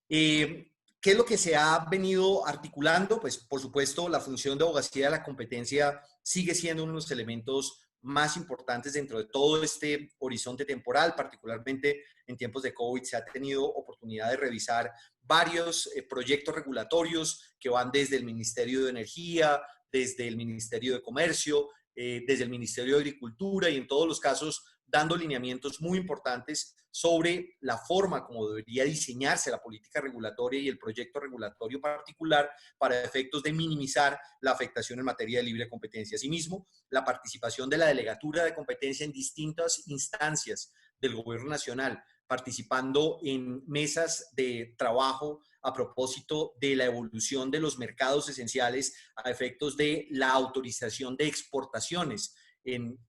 ¿Qué es lo que se ha venido articulando? Pues, por supuesto, la función de abogacía de la competencia sigue siendo uno de los elementos más importantes dentro de todo este horizonte temporal. Particularmente en tiempos de COVID se ha tenido oportunidad de revisar varios proyectos regulatorios que van desde el Ministerio de Energía, desde el Ministerio de Comercio, desde el Ministerio de Agricultura, y en todos los casos dando lineamientos muy importantes sobre la forma como debería diseñarse la política regulatoria y el proyecto regulatorio particular para efectos de minimizar la afectación en materia de libre competencia. Asimismo, la participación de la Delegatura de Competencia en distintas instancias del Gobierno Nacional, participando en mesas de trabajo a propósito de la evolución de los mercados esenciales a efectos de la autorización de exportaciones en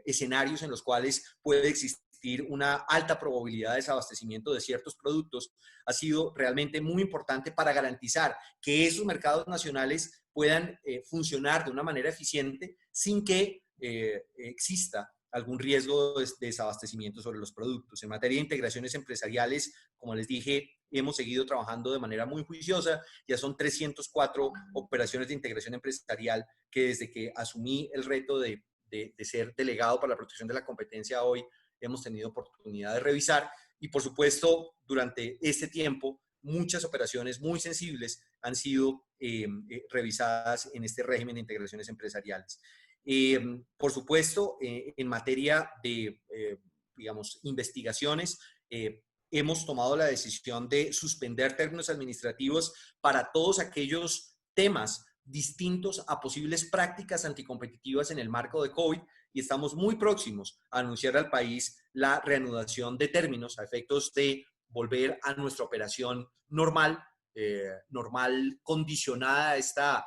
escenarios en los cuales puede existir una alta probabilidad de desabastecimiento de ciertos productos, ha sido realmente muy importante para garantizar que esos mercados nacionales puedan funcionar de una manera eficiente sin que exista algún riesgo de desabastecimiento sobre los productos. En materia de integraciones empresariales, como les dije, hemos seguido trabajando de manera muy juiciosa. Ya son 304 operaciones de integración empresarial que desde que asumí el reto de ser delegado para la protección de la competencia hoy hemos tenido oportunidad de revisar, y por supuesto durante este tiempo muchas operaciones muy sensibles han sido revisadas en este régimen de integraciones empresariales. Por supuesto, en materia de, digamos, investigaciones, hemos tomado la decisión de suspender términos administrativos para todos aquellos temas distintos a posibles prácticas anticompetitivas en el marco de COVID, y estamos muy próximos a anunciar al país la reanudación de términos a efectos de volver a nuestra operación normal, normal condicionada a esta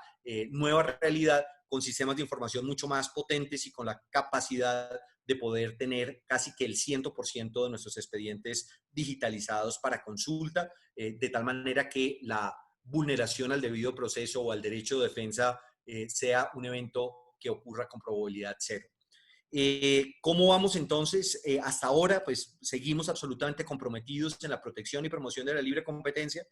nueva realidad, con sistemas de información mucho más potentes y con la capacidad de poder tener casi que el 100% de nuestros expedientes digitalizados para consulta, de tal manera que la vulneración al debido proceso o al derecho de defensa sea un evento que ocurra con probabilidad cero. ¿Cómo vamos entonces? Hasta ahora, pues seguimos absolutamente comprometidos en la protección y promoción de la libre competencia.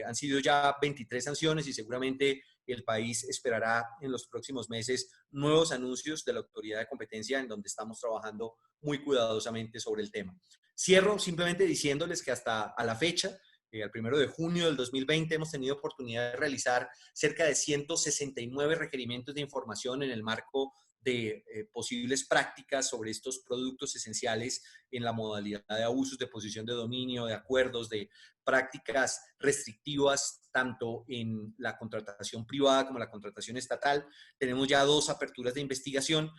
Han sido ya 23 sanciones y seguramente el país esperará en los próximos meses nuevos anuncios de la autoridad de competencia, en donde estamos trabajando muy cuidadosamente sobre el tema. Cierro simplemente diciéndoles que hasta a la fecha, al 1 de junio del 2020, hemos tenido oportunidad de realizar cerca de 169 requerimientos de información en el marco de posibles prácticas sobre estos productos esenciales en la modalidad de abusos de posición de dominio, de acuerdos, de prácticas restrictivas, tanto en la contratación privada como la contratación estatal. Tenemos ya 2 aperturas de investigación,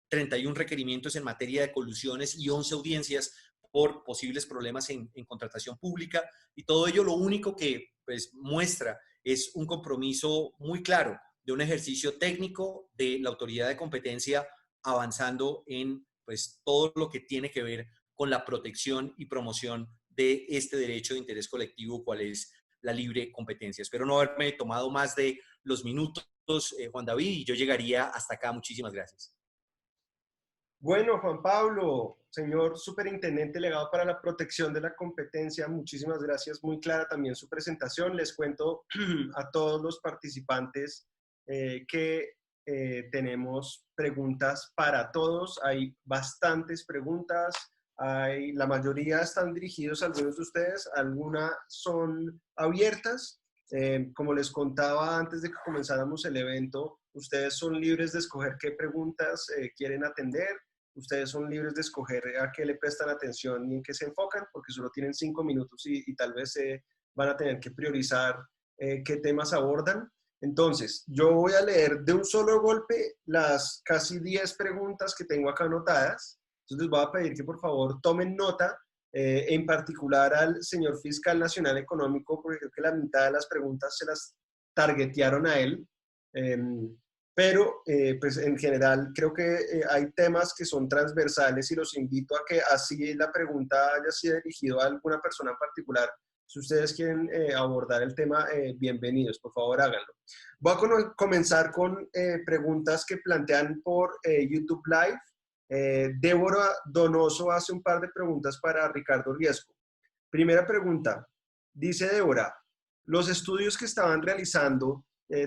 31 requerimientos en materia de colusiones y 11 audiencias por posibles problemas en contratación pública, y todo ello lo único que pues, muestra es un compromiso muy claro de un ejercicio técnico de la autoridad de competencia avanzando en pues, todo lo que tiene que ver con la protección y promoción de este derecho de interés colectivo, cual es la libre competencia. Espero no haberme tomado más de los minutos, Juan David, y yo llegaría hasta acá. Muchísimas gracias. Bueno, Juan Pablo, señor superintendente delegado para la protección de la competencia, muchísimas gracias. Muy clara también su presentación. Les cuento a todos los participantes que tenemos preguntas para todos. Hay bastantes preguntas. La mayoría están dirigidos a algunos de ustedes. Algunas son abiertas. Como les contaba antes de que comenzáramos el evento, ustedes son libres de escoger qué preguntas quieren atender. Ustedes son libres de escoger a qué le prestan atención y en qué se enfocan, porque solo tienen 5 minutos y tal vez van a tener que priorizar qué temas abordan. Entonces, yo voy a leer de un solo golpe las casi 10 preguntas que tengo acá anotadas. Entonces, les voy a pedir que por favor tomen nota, en particular al señor fiscal nacional económico, porque creo que la mitad de las preguntas se las targetearon a él. Pero pues en general creo que hay temas que son transversales y los invito a que así la pregunta haya sido dirigida a alguna persona en particular. Si ustedes quieren abordar el tema, bienvenidos, por favor háganlo. Voy a comenzar con preguntas que plantean por YouTube Live. Débora Donoso hace un par de preguntas para Ricardo Riesco. Primera pregunta, dice Débora, los estudios que estaban realizando,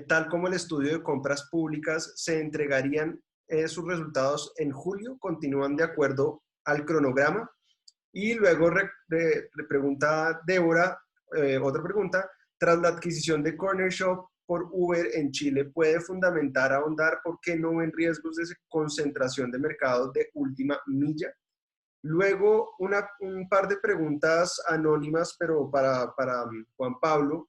tal como el estudio de compras públicas, ¿se entregarían sus resultados en julio? ¿Continúan de acuerdo al cronograma? Y luego pregunta Débora, otra pregunta, tras la adquisición de Corner Shop por Uber en Chile, ¿puede fundamentar, ahondar por qué no ven riesgos de concentración de mercado de última milla? Luego, un par de preguntas anónimas, pero para Juan Pablo.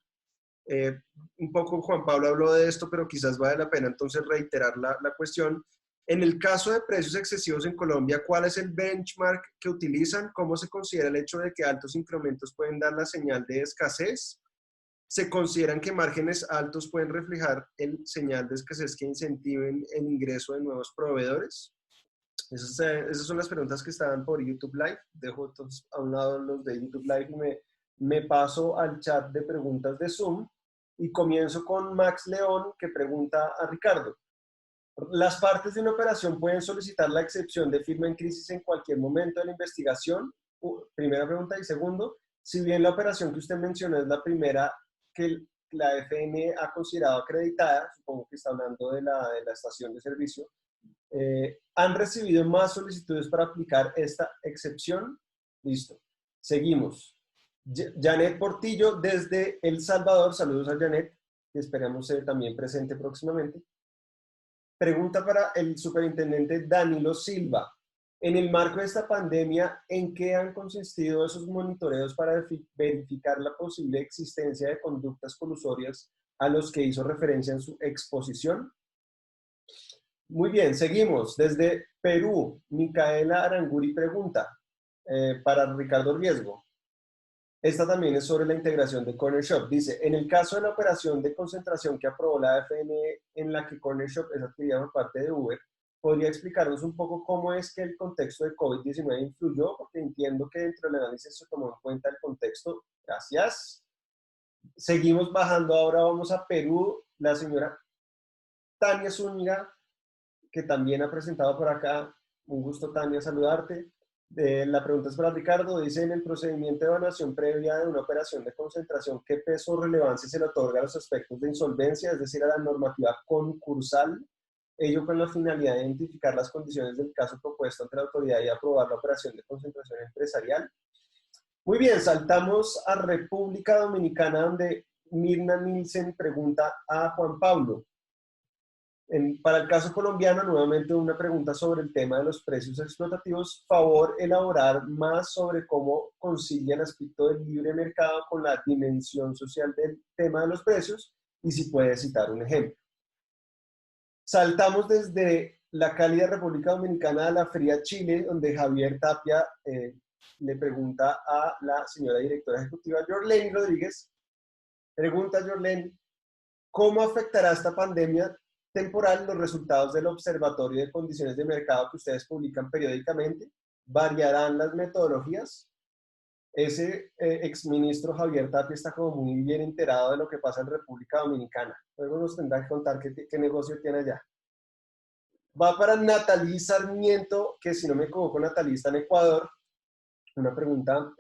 Un poco Juan Pablo habló de esto, pero quizás vale la pena entonces reiterar la cuestión. En el caso de precios excesivos en Colombia, ¿cuál es el benchmark que utilizan? ¿Cómo se considera el hecho de que altos incrementos pueden dar la señal de escasez? ¿Se consideran que márgenes altos pueden reflejar el señal de escasez que incentiven el ingreso de nuevos proveedores? Esas son las preguntas que estaban por YouTube Live. Dejo entonces a un lado los de YouTube Live y me paso al chat de preguntas de Zoom y comienzo con Max León, que pregunta a Ricardo. ¿Las partes de una operación pueden solicitar la excepción de firma en crisis en cualquier momento de la investigación? Primera pregunta. Y segundo, si bien la operación que usted mencionó es la primera que la FN ha considerado acreditada, supongo que está hablando de la estación de servicio, ¿han recibido más solicitudes para aplicar esta excepción? Listo. Seguimos. Janet Portillo desde El Salvador. Saludos a Janet, que esperamos también presente próximamente. Pregunta para el superintendente Danilo Silva. En el marco de esta pandemia, ¿en qué han consistido esos monitoreos para verificar la posible existencia de conductas colusorias a los que hizo referencia en su exposición? Muy bien, seguimos. Desde Perú, Micaela Aranguri pregunta para Ricardo Riesgo. Esta también es sobre la integración de Corner Shop. Dice, en el caso de la operación de concentración que aprobó la AFN en la que Corner Shop es adquirida por parte de Uber, ¿podría explicarnos un poco cómo es que el contexto de COVID-19 influyó? Porque entiendo que dentro del análisis se tomó en cuenta el contexto. Gracias. Seguimos bajando. Ahora vamos a Perú. La señora Tania Zúñiga, que también ha presentado por acá. Un gusto, Tania, saludarte. La pregunta es para Ricardo. Dice, en el procedimiento de evaluación previa de una operación de concentración, ¿qué peso o relevancia se le otorga a los aspectos de insolvencia, es decir, a la normativa concursal? Ello con la finalidad de identificar las condiciones del caso propuesto ante la autoridad y aprobar la operación de concentración empresarial. Muy bien, saltamos a República Dominicana, donde Mirna Nielsen pregunta a Juan Pablo. Para el caso colombiano, nuevamente una pregunta sobre el tema de los precios explotativos. Favor elaborar más sobre cómo concilia el aspecto del libre mercado con la dimensión social del tema de los precios y si puede citar un ejemplo. Saltamos desde la cálida República Dominicana a la fría Chile, donde Javier Tapia le pregunta a la señora directora ejecutiva Yorlene Rodríguez. Pregunta Yorlene, ¿cómo afectará esta pandemia temporal los resultados del Observatorio de Condiciones de Mercado que ustedes publican periódicamente? ¿Variarán las metodologías? Ese exministro Javier Tapia está como muy bien enterado de lo que pasa en República Dominicana. Luego nos tendrá que contar qué negocio tiene allá. Va para Natalí Sarmiento, que si no me equivoco, Natalí está en Ecuador. Una pregunta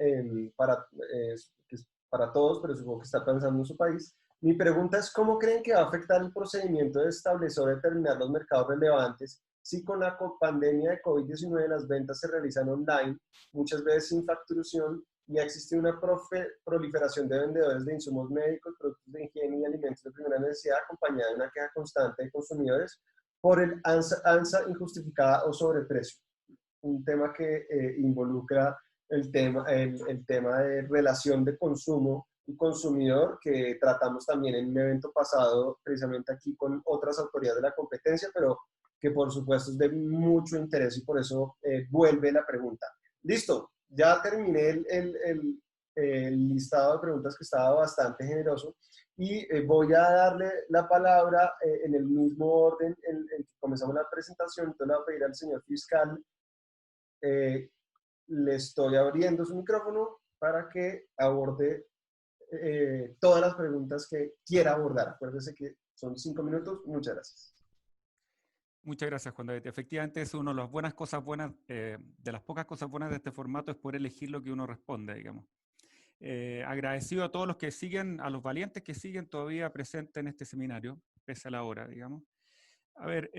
para todos, pero supongo que está pensando en su país. Mi pregunta es, ¿cómo creen que va a afectar el procedimiento de establecer o determinar los mercados relevantes si con la pandemia de COVID-19 las ventas se realizan online, muchas veces sin facturación, y existe una proliferación de vendedores de insumos médicos, productos de higiene y alimentos de primera necesidad, acompañada de una queja constante de consumidores por el alza injustificada o sobreprecio? Un tema que involucra el tema de relación de consumo y consumidor, que tratamos también en un evento pasado, precisamente aquí con otras autoridades de la competencia, pero que por supuesto es de mucho interés y por eso vuelve la pregunta. Listo, ya terminé el listado de preguntas que estaba bastante generoso y voy a darle la palabra en el mismo orden en el que comenzamos la presentación. Entonces le voy a pedir al señor fiscal, le estoy abriendo su micrófono para que aborde todas las preguntas que quiera abordar. Acuérdese que son 5 minutos. Muchas gracias. Muchas gracias, Juan David. Efectivamente, es una de las buenas cosas buenas, de las pocas cosas buenas de este formato, es poder elegir lo que uno responde, digamos. Agradecido a todos los que siguen, a los valientes que siguen todavía presentes en este seminario, pese a la hora, digamos. A ver,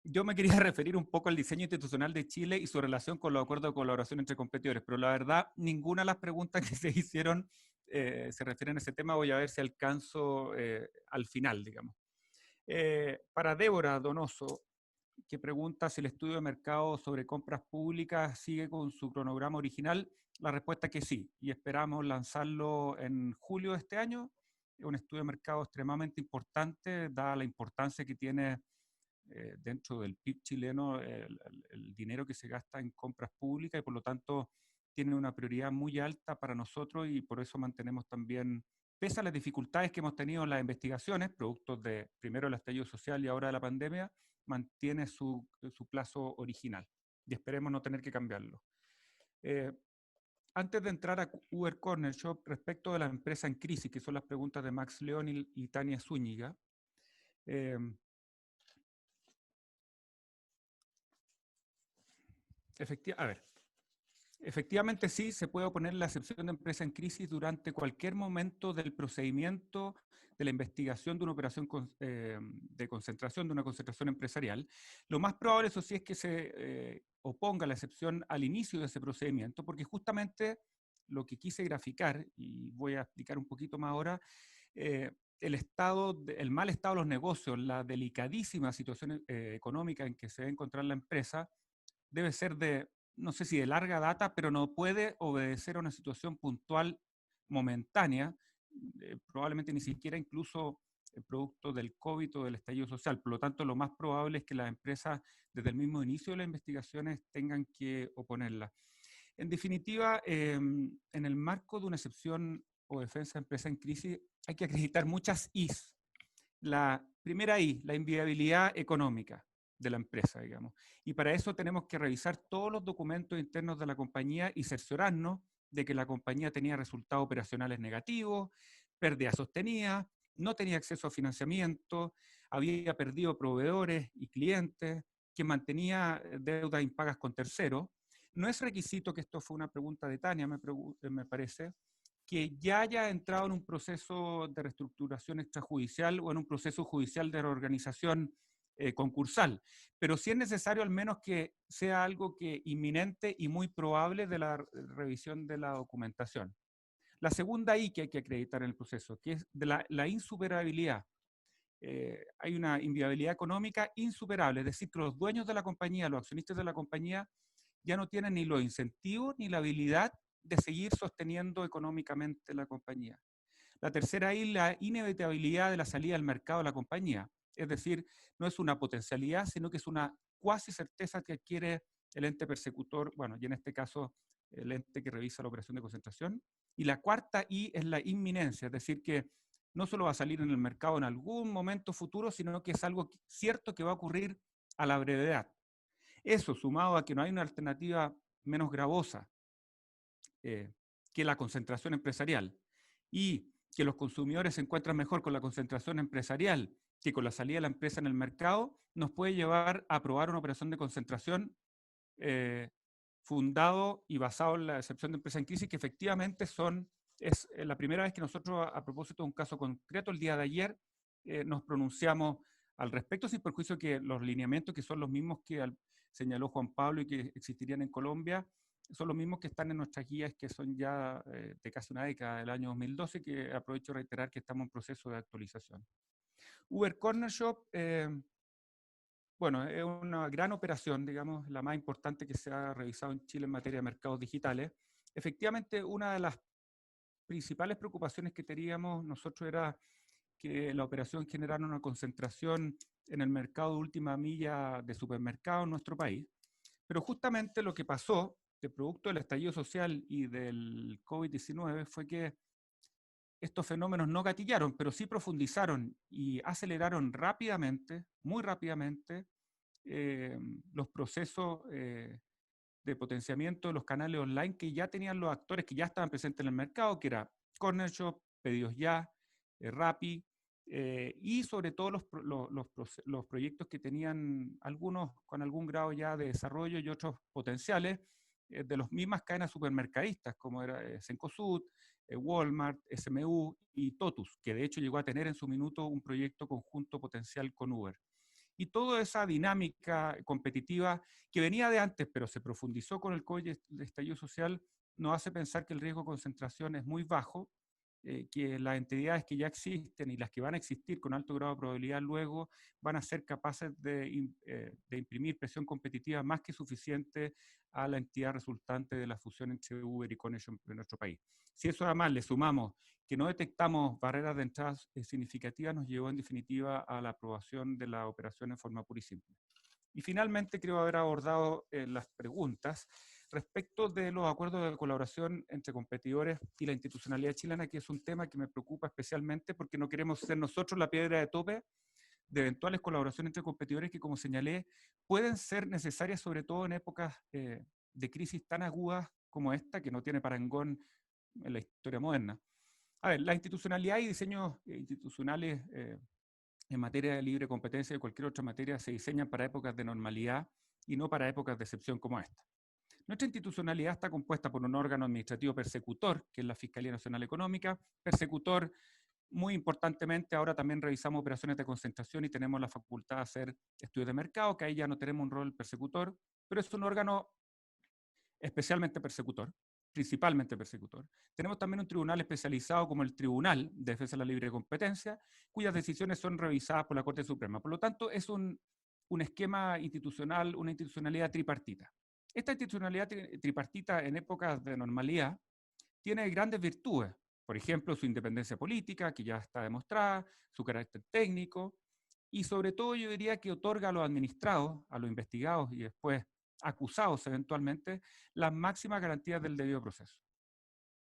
yo me quería referir un poco al diseño institucional de Chile y su relación con los acuerdos de colaboración entre competidores, pero la verdad, ninguna de las preguntas que se hicieron se refieren a ese tema. Voy a ver si alcanzo al final, digamos. Para Débora Donoso, que pregunta si el estudio de mercado sobre compras públicas sigue con su cronograma original, la respuesta es que sí, y esperamos lanzarlo en julio de este año. Es un estudio de mercado extremadamente importante, dada la importancia que tiene dentro del PIB chileno el dinero que se gasta en compras públicas, y por lo tanto tiene una prioridad muy alta para nosotros, y por eso mantenemos también, pese a las dificultades que hemos tenido en las investigaciones, productos de primero el estallido social y ahora de la pandemia, mantiene su plazo original y esperemos no tener que cambiarlo. Antes de entrar a Uber Corner Shop, respecto de la empresa en crisis, que son las preguntas de Max León y Tania Zúñiga, efectivamente sí, se puede oponer la excepción de empresa en crisis durante cualquier momento del procedimiento de la investigación de una operación de concentración, de una concentración empresarial. Lo más probable, eso sí, es que se oponga la excepción al inicio de ese procedimiento, porque justamente lo que quise graficar, y voy a explicar un poquito más ahora, el mal estado de los negocios, la delicadísima situación económica en que se debe encontrar la empresa, debe ser de, no sé si de larga data, pero no puede obedecer a una situación puntual momentánea, probablemente ni siquiera incluso el producto del COVID o del estallido social. Por lo tanto, lo más probable es que las empresas, desde el mismo inicio de las investigaciones, tengan que oponerla. En definitiva, en el marco de una excepción o defensa de empresa en crisis, hay que acreditar muchas Is. La primera I, la inviabilidad económica de la empresa, digamos. Y para eso tenemos que revisar todos los documentos internos de la compañía y cerciorarnos de que la compañía tenía resultados operacionales negativos, pérdidas sostenidas, no tenía acceso a financiamiento, había perdido proveedores y clientes, que mantenía deudas impagas con terceros. No es requisito, que esto fue una pregunta de Tania, me parece, que ya haya entrado en un proceso de reestructuración extrajudicial o en un proceso judicial de reorganización concursal, pero sí es necesario al menos que sea algo que inminente y muy probable de la revisión de la documentación. La segunda I que hay que acreditar en el proceso, que es de la insuperabilidad. Hay una inviabilidad económica insuperable, es decir, que los dueños de la compañía, los accionistas de la compañía, ya no tienen ni los incentivos ni la habilidad de seguir sosteniendo económicamente la compañía. La tercera I, la inevitabilidad de la salida al mercado de la compañía. Es decir, no es una potencialidad, sino que es una cuasi certeza que adquiere el ente persecutor, bueno, y en este caso el ente que revisa la operación de concentración. Y la cuarta I es la inminencia, es decir, que no solo va a salir en el mercado en algún momento futuro, sino que es algo cierto que va a ocurrir a la brevedad. Eso, sumado a que no hay una alternativa menos gravosa que la concentración empresarial, y que los consumidores se encuentran mejor con la concentración empresarial que con la salida de la empresa en el mercado, nos puede llevar a aprobar una operación de concentración fundado y basado en la excepción de empresa en crisis, que efectivamente es la primera vez que nosotros, a propósito de un caso concreto, el día de ayer, nos pronunciamos al respecto, sin perjuicio que los lineamientos, que son los mismos que señaló Juan Pablo y que existirían en Colombia, son los mismos que están en nuestras guías, que son ya de casi una década, del año 2012, que aprovecho de reiterar que estamos en proceso de actualización. Uber Corner Shop, bueno, es una gran operación, digamos, la más importante que se ha revisado en Chile en materia de mercados digitales. Efectivamente, una de las principales preocupaciones que teníamos nosotros era que la operación generara una concentración en el mercado de última milla de supermercados en nuestro país. Pero justamente lo que pasó, de producto del estallido social y del COVID-19, fue que estos fenómenos no gatillaron, pero sí profundizaron y aceleraron rápidamente, muy rápidamente, los procesos de potenciamiento de los canales online que ya tenían los actores que ya estaban presentes en el mercado, que era Corner Shop, Pedidos Ya, Rappi, y sobre todo los proyectos que tenían algunos con algún grado ya de desarrollo y otros potenciales de las mismas cadenas supermercadistas, como era Cencosud, Walmart, SMU y Totus, que de hecho llegó a tener en su minuto un proyecto conjunto potencial con Uber. Y toda esa dinámica competitiva que venía de antes, pero se profundizó con el COVID y el estallido social, nos hace pensar que el riesgo de concentración es muy bajo, que las entidades que ya existen y las que van a existir con alto grado de probabilidad luego van a ser capaces de imprimir presión competitiva más que suficiente a la entidad resultante de la fusión entre Uber y Connection en nuestro país. Si eso además le sumamos que no detectamos barreras de entrada significativas, nos llevó en definitiva a la aprobación de la operación en forma pura y simple. Y finalmente creo haber abordado las preguntas respecto de los acuerdos de colaboración entre competidores y la institucionalidad chilena, que es un tema que me preocupa especialmente porque no queremos ser nosotros la piedra de tope de eventuales colaboraciones entre competidores que, como señalé, pueden ser necesarias sobre todo en épocas de crisis tan agudas como esta, que no tiene parangón en la historia moderna. A ver, la institucionalidad y diseños institucionales en materia de libre competencia y cualquier otra materia se diseñan para épocas de normalidad y no para épocas de excepción como esta. Nuestra institucionalidad está compuesta por un órgano administrativo persecutor, que es la Fiscalía Nacional Económica, persecutor. Muy importantemente, ahora también revisamos operaciones de concentración y tenemos la facultad de hacer estudios de mercado, que ahí ya no tenemos un rol persecutor, pero es un órgano especialmente persecutor, principalmente persecutor. Tenemos también un tribunal especializado como el Tribunal de Defensa de la Libre Competencia, cuyas decisiones son revisadas por la Corte Suprema. Por lo tanto, es un esquema institucional, una institucionalidad tripartita. Esta institucionalidad tripartita en épocas de normalidad tiene grandes virtudes. Por ejemplo, su independencia política, que ya está demostrada, su carácter técnico, y sobre todo yo diría que otorga a los administrados, a los investigados y después acusados eventualmente, las máximas garantías del debido proceso,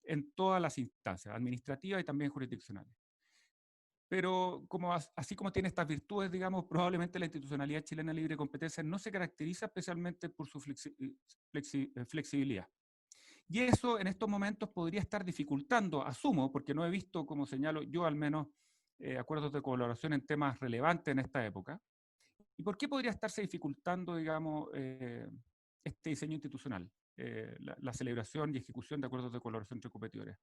en todas las instancias, administrativas y también jurisdiccionales. Pero así como tiene estas virtudes, digamos, probablemente la institucionalidad chilena de libre competencia no se caracteriza especialmente por su flexibilidad. Y eso en estos momentos podría estar dificultando, asumo, porque no he visto, como señalo yo al menos, acuerdos de colaboración en temas relevantes en esta época. ¿Y por qué podría estarse dificultando, digamos, este diseño institucional, la celebración y ejecución de acuerdos de colaboración entre competidores?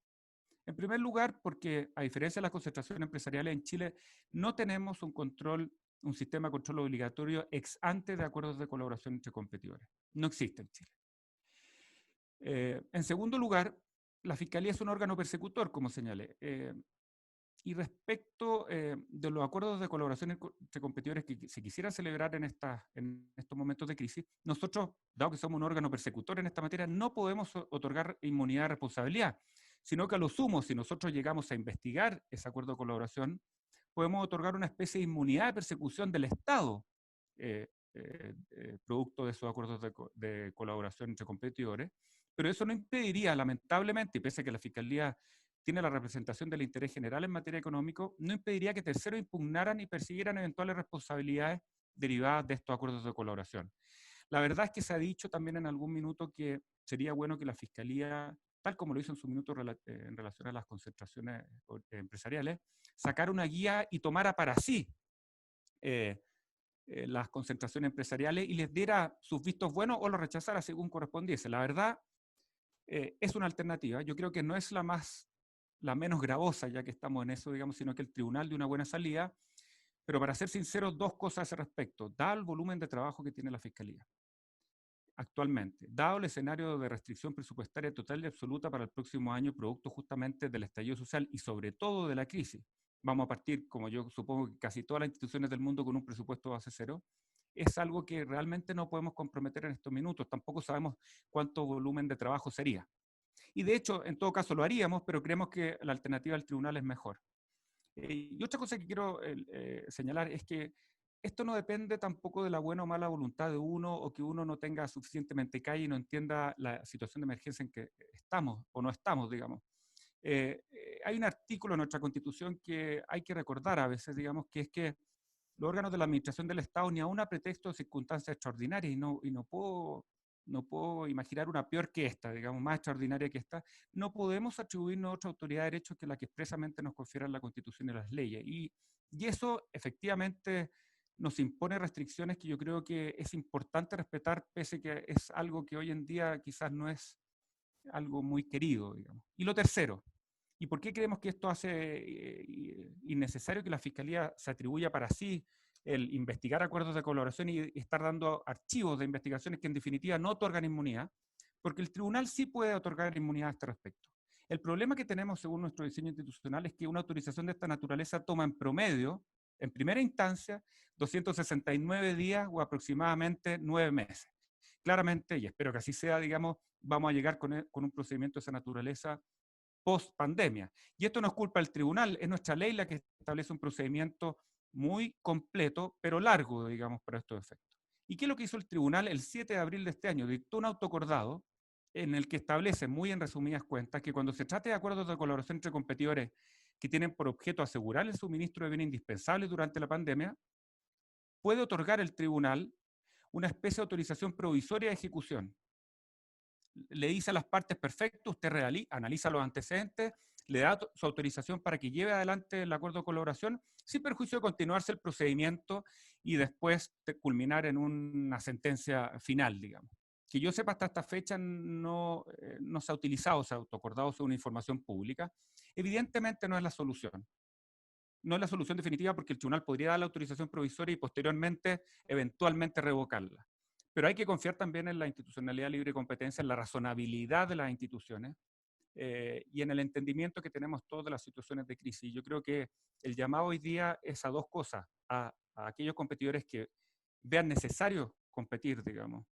En primer lugar, porque a diferencia de las concentraciones empresariales en Chile, no tenemos un sistema de control obligatorio ex ante de acuerdos de colaboración entre competidores. No existe en Chile. En segundo lugar, la Fiscalía es un órgano persecutor, como señalé. Y respecto de los acuerdos de colaboración entre competidores que se quisieran celebrar en estos momentos de crisis, nosotros, dado que somos un órgano persecutor en esta materia, no podemos otorgar inmunidad de responsabilidad, sino que a lo sumo, si nosotros llegamos a investigar ese acuerdo de colaboración, podemos otorgar una especie de inmunidad de persecución del Estado, producto de esos acuerdos de colaboración entre competidores, pero eso no impediría, lamentablemente, y pese a que la Fiscalía tiene la representación del interés general en materia económica, no impediría que terceros impugnaran y persiguieran eventuales responsabilidades derivadas de estos acuerdos de colaboración. La verdad es que se ha dicho también en algún minuto que sería bueno que la Fiscalía, tal como lo hizo en su minuto en relación a las concentraciones empresariales, sacara una guía y tomara para sí las concentraciones empresariales y les diera sus vistos buenos o los rechazara según correspondiese. La verdad es una alternativa. Yo creo que no es la menos gravosa, ya que estamos en eso, digamos, sino que el tribunal de una buena salida. Pero para ser sinceros, dos cosas a ese respecto. Dado el volumen de trabajo que tiene la Fiscalía actualmente, dado el escenario de restricción presupuestaria total y absoluta para el próximo año, producto justamente del estallido social y sobre todo de la crisis, vamos a partir, como yo supongo que casi todas las instituciones del mundo, con un presupuesto base cero, es algo que realmente no podemos comprometer en estos minutos. Tampoco sabemos cuánto volumen de trabajo sería. Y de hecho, en todo caso lo haríamos, pero creemos que la alternativa al tribunal es mejor. Y otra cosa que quiero señalar es que esto no depende tampoco de la buena o mala voluntad de uno, o que uno no tenga suficientemente calle y no entienda la situación de emergencia en que estamos o no estamos, digamos. Hay un artículo en nuestra Constitución que hay que recordar a veces, digamos, que es que los órganos de la administración del Estado, ni aun a pretexto de circunstancias extraordinarias, y no puedo imaginar una peor que esta, digamos, más extraordinaria que esta, no podemos atribuirnos a otra autoridad de derecho que la que expresamente nos confieran la Constitución y las leyes. Y eso efectivamente nos impone restricciones que yo creo que es importante respetar, pese que es algo que hoy en día quizás no es algo muy querido, digamos. Y lo tercero, ¿y por qué creemos que esto hace innecesario que la Fiscalía se atribuya para sí el investigar acuerdos de colaboración y estar dando archivos de investigaciones que en definitiva no otorgan inmunidad? Porque el tribunal sí puede otorgar inmunidad a este respecto. El problema que tenemos según nuestro diseño institucional es que una autorización de esta naturaleza toma en promedio, en primera instancia, 269 días o aproximadamente 9 meses. Claramente, y espero que así sea, digamos, vamos a llegar con un procedimiento de esa naturaleza post pandemia. Y esto no es culpa del tribunal, es nuestra ley la que establece un procedimiento muy completo, pero largo, digamos, para estos efectos. ¿Y qué es lo que hizo el tribunal? El 7 de abril de este año dictó un autoacordado en el que establece, muy en resumidas cuentas, que cuando se trate de acuerdos de colaboración entre competidores que tienen por objeto asegurar el suministro de bienes indispensables durante la pandemia, puede otorgar el tribunal una especie de autorización provisoria de ejecución. Le dice a las partes, perfecto, usted analiza los antecedentes, le da su autorización para que lleve adelante el acuerdo de colaboración, sin perjuicio de continuarse el procedimiento y después culminar en una sentencia final, digamos. Que yo sepa, hasta esta fecha no se ha utilizado, se ha autoacordado sobre una información pública. Evidentemente no es la solución. No es la solución definitiva, porque el tribunal podría dar la autorización provisoria y posteriormente, eventualmente, revocarla. Pero hay que confiar también en la institucionalidad libre y competencia, en la razonabilidad de las instituciones y en el entendimiento que tenemos todos de las situaciones de crisis. Yo creo que el llamado hoy día es a dos cosas: a aquellos competidores que vean necesario competir, digamos,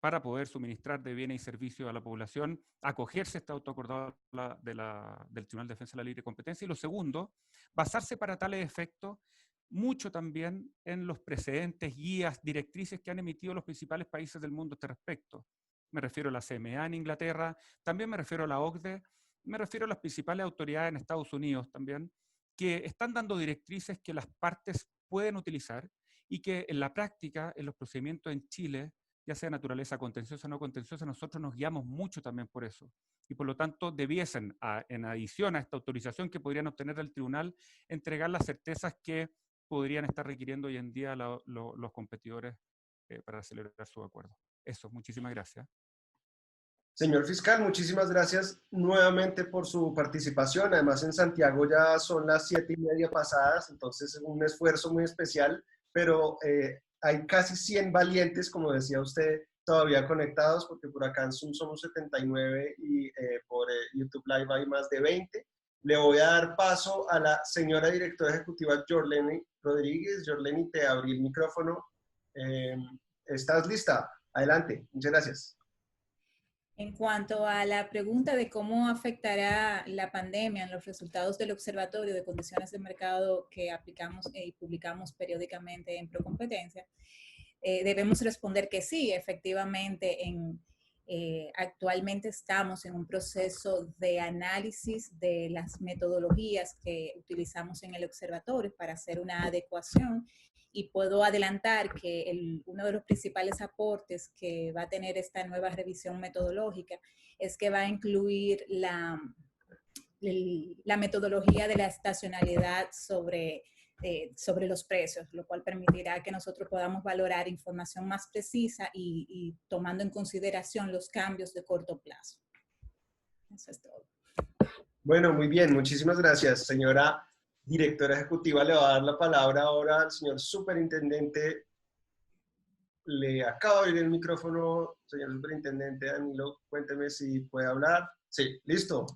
para poder suministrar de bienes y servicios a la población, acogerse a este autoacordado del Tribunal de Defensa de la Libre Competencia. Y lo segundo, basarse para tales efectos mucho también en los precedentes, guías, directrices que han emitido los principales países del mundo a este respecto. Me refiero a la CMA en Inglaterra, también me refiero a la OCDE, me refiero a las principales autoridades en Estados Unidos también, que están dando directrices que las partes pueden utilizar y que en la práctica, en los procedimientos en Chile, ya sea de naturaleza contenciosa o no contenciosa, nosotros nos guiamos mucho también por eso. Y por lo tanto debiesen, en adición a esta autorización que podrían obtener del tribunal, entregar las certezas que podrían estar requiriendo hoy en día los competidores para celebrar su acuerdo. Eso, muchísimas gracias. Señor fiscal, muchísimas gracias nuevamente por su participación. Además, en Santiago ya son las 7:30 pasadas, entonces es un esfuerzo muy especial, pero hay casi 100 valientes, como decía usted, todavía conectados, porque por acá en Zoom somos 79 y por YouTube Live hay más de 20. Le voy a dar paso a la señora directora ejecutiva Jorleni Rodríguez. Jorleni, te abrí el micrófono. ¿Estás lista? Adelante. Muchas gracias. En cuanto a la pregunta de cómo afectará la pandemia en los resultados del Observatorio de Condiciones de Mercado que aplicamos y publicamos periódicamente en Procompetencia, debemos responder que sí, efectivamente, actualmente estamos en un proceso de análisis de las metodologías que utilizamos en el observatorio para hacer una adecuación. Y puedo adelantar que uno de los principales aportes que va a tener esta nueva revisión metodológica es que va a incluir la metodología de la estacionalidad sobre los precios, lo cual permitirá que nosotros podamos valorar información más precisa y tomando en consideración los cambios de corto plazo. Eso es todo. Bueno, muy bien. Muchísimas gracias, señora directora ejecutiva. Le va a dar la palabra ahora al señor superintendente. Le acabo de abrir el micrófono, señor superintendente Danilo. Cuénteme si puede hablar. Sí, listo.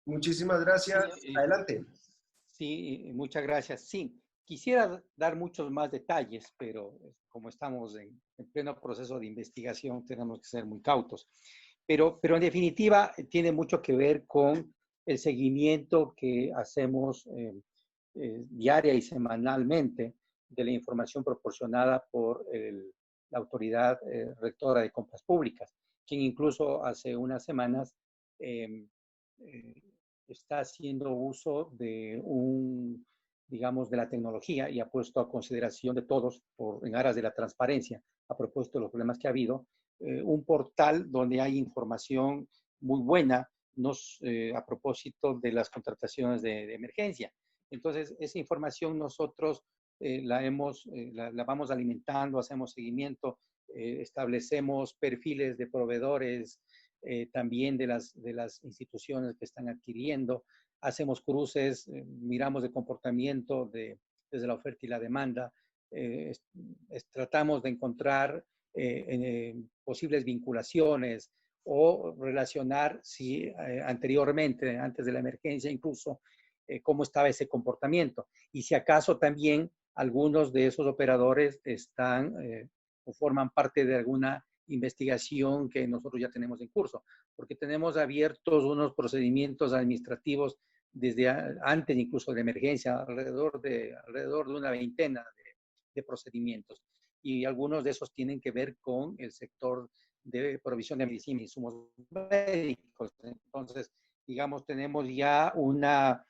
Muchísimas gracias. Sí, adelante. Sí, muchas gracias. Sí, quisiera dar muchos más detalles, pero como estamos en pleno proceso de investigación, tenemos que ser muy cautos. pero en definitiva tiene mucho que ver con el seguimiento que hacemos diaria y semanalmente de la información proporcionada por la autoridad rectora de compras públicas, quien incluso hace unas semanas está haciendo uso de digamos, de la tecnología y ha puesto a consideración de todos, en aras de la transparencia, a propósito de los problemas que ha habido, un portal donde hay información muy buena a propósito de las contrataciones de emergencia. Entonces, esa información nosotros la vamos alimentando, hacemos seguimiento, establecemos perfiles de proveedores, también de las instituciones que están adquiriendo, hacemos cruces, miramos el comportamiento desde la oferta y la demanda, tratamos de encontrar posibles vinculaciones o relacionar si anteriormente, antes de la emergencia incluso, cómo estaba ese comportamiento. Y si acaso también algunos de esos operadores están o forman parte de alguna investigación que nosotros ya tenemos en curso, porque tenemos abiertos unos procedimientos administrativos desde antes incluso de la emergencia, alrededor de una veintena de procedimientos. Y algunos de esos tienen que ver con el sector de provisión de medicina y insumos médicos. Entonces, digamos, tenemos ya una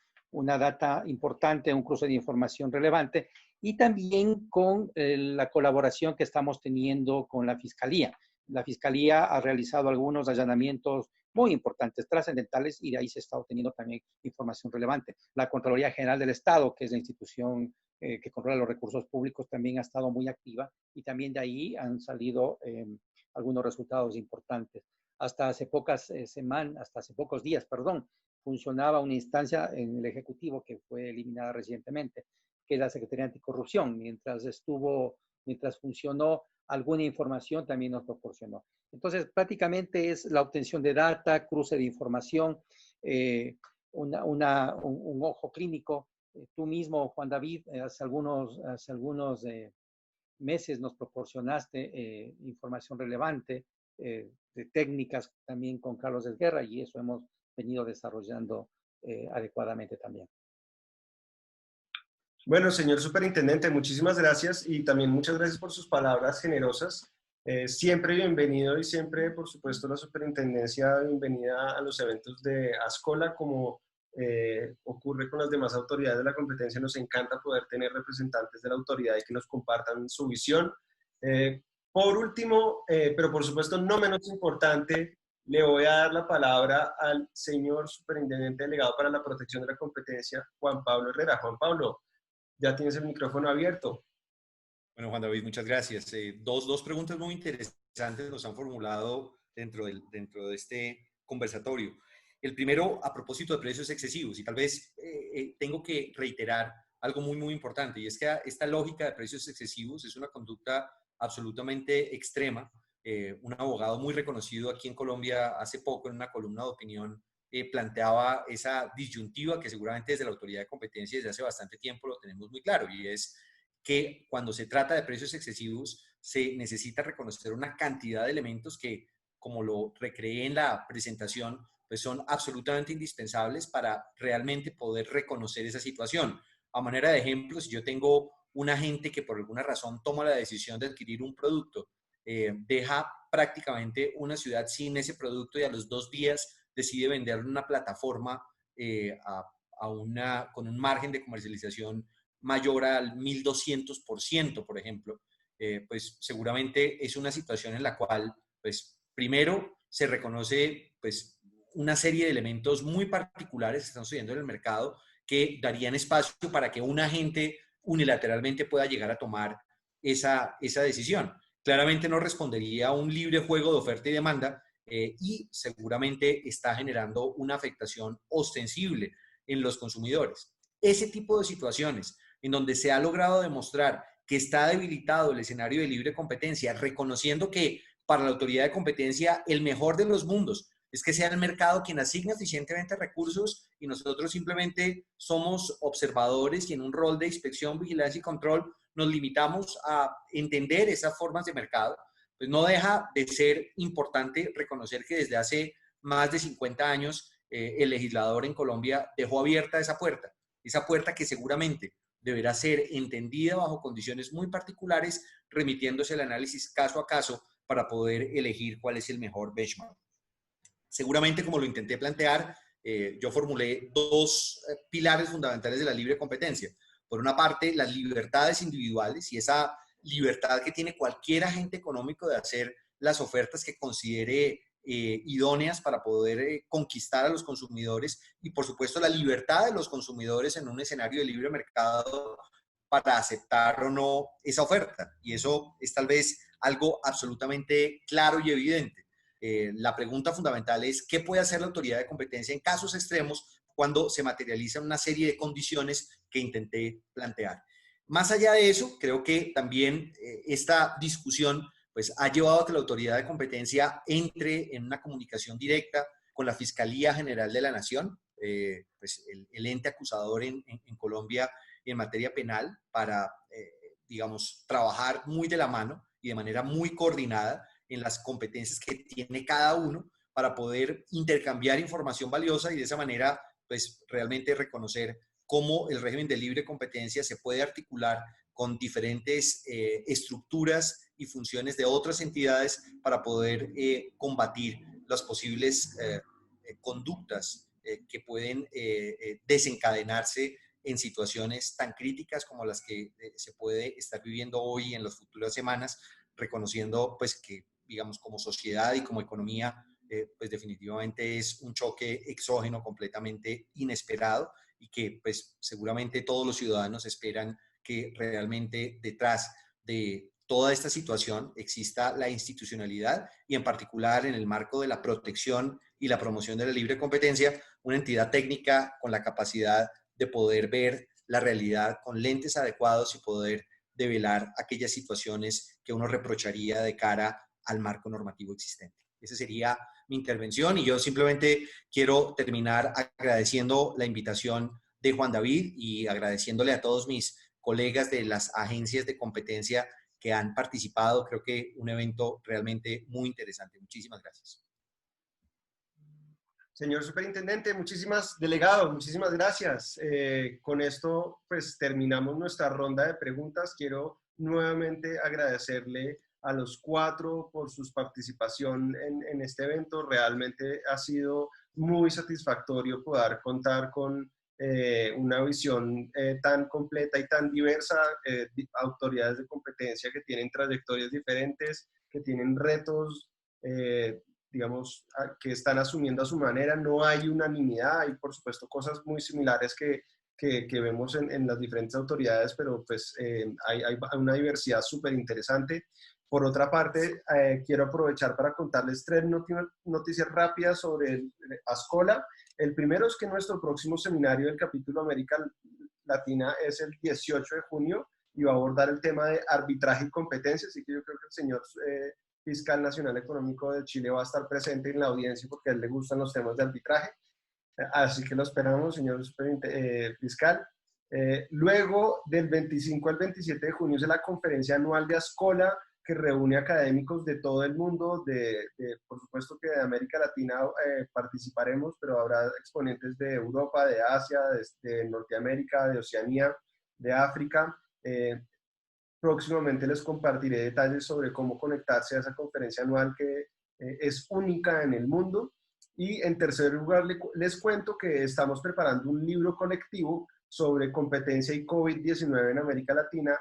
data importante, un cruce de información relevante, y también con la colaboración que estamos teniendo con la Fiscalía. La Fiscalía ha realizado algunos allanamientos muy importantes, trascendentales, y de ahí se está obteniendo también información relevante. La Contraloría General del Estado, que es la institución que controla los recursos públicos, también ha estado muy activa, y también de ahí han salido algunos resultados importantes. Hasta hace pocos días, funcionaba una instancia en el Ejecutivo que fue eliminada recientemente, que es la Secretaría Anticorrupción. Mientras funcionó, alguna información también nos proporcionó. Entonces, prácticamente es la obtención de data, cruce de información, un ojo clínico. Tú mismo, Juan David, hace algunos meses nos proporcionaste información relevante de técnicas también con Carlos Esguerra, y eso hemos venido desarrollando adecuadamente también. Bueno, señor superintendente, muchísimas gracias, y también muchas gracias por sus palabras generosas. Siempre bienvenido, y siempre, por supuesto, la superintendencia bienvenida a los eventos de Ascola, como ocurre con las demás autoridades de la competencia. Nos encanta poder tener representantes de la autoridad y que nos compartan su visión. Por último, pero por supuesto no menos importante, le voy a dar la palabra al señor superintendente delegado para la protección de la competencia, Juan Pablo Herrera. Juan Pablo, ya tienes el micrófono abierto. Bueno, Juan David, muchas gracias. Dos preguntas muy interesantes nos han formulado dentro de este conversatorio. El primero, a propósito de precios excesivos, y tal vez tengo que reiterar algo muy, muy importante, y es que esta lógica de precios excesivos es una conducta absolutamente extrema. Un abogado muy reconocido aquí en Colombia hace poco en una columna de opinión planteaba esa disyuntiva que seguramente desde la autoridad de competencia desde hace bastante tiempo lo tenemos muy claro, y es que cuando se trata de precios excesivos se necesita reconocer una cantidad de elementos que, como lo recreé en la presentación, pues son absolutamente indispensables para realmente poder reconocer esa situación. A manera de ejemplo, si yo tengo un agente que por alguna razón toma la decisión de adquirir un producto, deja prácticamente una ciudad sin ese producto y a los 2 días decide venderlo en una plataforma con un margen de comercialización mayor al 1200%, por ejemplo, pues seguramente es una situación en la cual, pues primero se reconoce pues una serie de elementos muy particulares que están sucediendo en el mercado que darían espacio para que un agente unilateralmente pueda llegar a tomar esa decisión. Claramente no respondería a un libre juego de oferta y demanda, y seguramente está generando una afectación ostensible en los consumidores. Ese tipo de situaciones en donde se ha logrado demostrar que está debilitado el escenario de libre competencia, reconociendo que para la autoridad de competencia el mejor de los mundos es que sea el mercado quien asigne eficientemente recursos y nosotros simplemente somos observadores y en un rol de inspección, vigilancia y control nos limitamos a entender esas formas de mercado. pues no deja de ser importante reconocer que desde hace más de 50 años el legislador en Colombia dejó abierta esa puerta que seguramente deberá ser entendida bajo condiciones muy particulares, remitiéndose el análisis caso a caso para poder elegir cuál es el mejor benchmark. Seguramente, como lo intenté plantear, yo formulé dos pilares fundamentales de la libre competencia. Por una parte, las libertades individuales y esa libertad que tiene cualquier agente económico de hacer las ofertas que considere idóneas para poder conquistar a los consumidores y, por supuesto, la libertad de los consumidores en un escenario de libre mercado para aceptar o no esa oferta. Y eso es tal vez algo absolutamente claro y evidente. La pregunta fundamental es, ¿qué puede hacer la autoridad de competencia en casos extremos cuando se materializan una serie de condiciones que intenté plantear? Más allá de eso, creo que también esta discusión pues, ha llevado a que la autoridad de competencia entre en una comunicación directa con la Fiscalía General de la Nación, pues el ente acusador en Colombia en materia penal, para, digamos, trabajar muy de la mano y de manera muy coordinada en las competencias que tiene cada uno para poder intercambiar información valiosa y de esa manera, pues, realmente reconocer cómo el régimen de libre competencia se puede articular con diferentes estructuras y funciones de otras entidades para poder combatir las posibles conductas que pueden desencadenarse en situaciones tan críticas como las que se puede estar viviendo hoy y en las futuras semanas, reconociendo pues que, digamos, como sociedad y como economía, pues definitivamente es un choque exógeno completamente inesperado y que pues seguramente todos los ciudadanos esperan que realmente detrás de toda esta situación exista la institucionalidad y en particular en el marco de la protección y la promoción de la libre competencia, una entidad técnica con la capacidad de poder ver la realidad con lentes adecuados y poder develar aquellas situaciones que uno reprocharía de cara al marco normativo existente. Esa sería mi intervención y yo simplemente quiero terminar agradeciendo la invitación de Juan David y agradeciéndole a todos mis colegas de las agencias de competencia que han participado. Creo que un evento realmente muy interesante. Muchísimas gracias. Señor Superintendente, delegado, muchísimas gracias. Con esto, pues, terminamos nuestra ronda de preguntas. Quiero nuevamente agradecerle a los cuatro por su participación en este evento. Realmente ha sido muy satisfactorio poder contar con una visión tan completa y tan diversa, autoridades de competencia que tienen trayectorias diferentes, que tienen retos, digamos, que están asumiendo a su manera. No hay unanimidad, hay por supuesto cosas muy similares que vemos en las diferentes autoridades, pero pues hay una diversidad súper interesante. Por otra parte, quiero aprovechar para contarles tres noticias rápidas sobre Ascola. El primero es que nuestro próximo seminario del capítulo América Latina es el 18 de junio y va a abordar el tema de arbitraje y competencia, así que yo creo que el señor Fiscal Nacional Económico de Chile va a estar presente en la audiencia porque a él le gustan los temas de arbitraje. Así que lo esperamos, señor fiscal. Luego, del 25 al 27 de junio, es la conferencia anual de Ascola, que reúne académicos de todo el mundo, por supuesto que de América Latina participaremos, pero habrá exponentes de Europa, de Asia, de Norteamérica, de Oceanía, de África. Próximamente les compartiré detalles sobre cómo conectarse a esa conferencia anual que es única en el mundo. Y en tercer lugar, les cuento que estamos preparando un libro colectivo sobre competencia y COVID-19 en América Latina,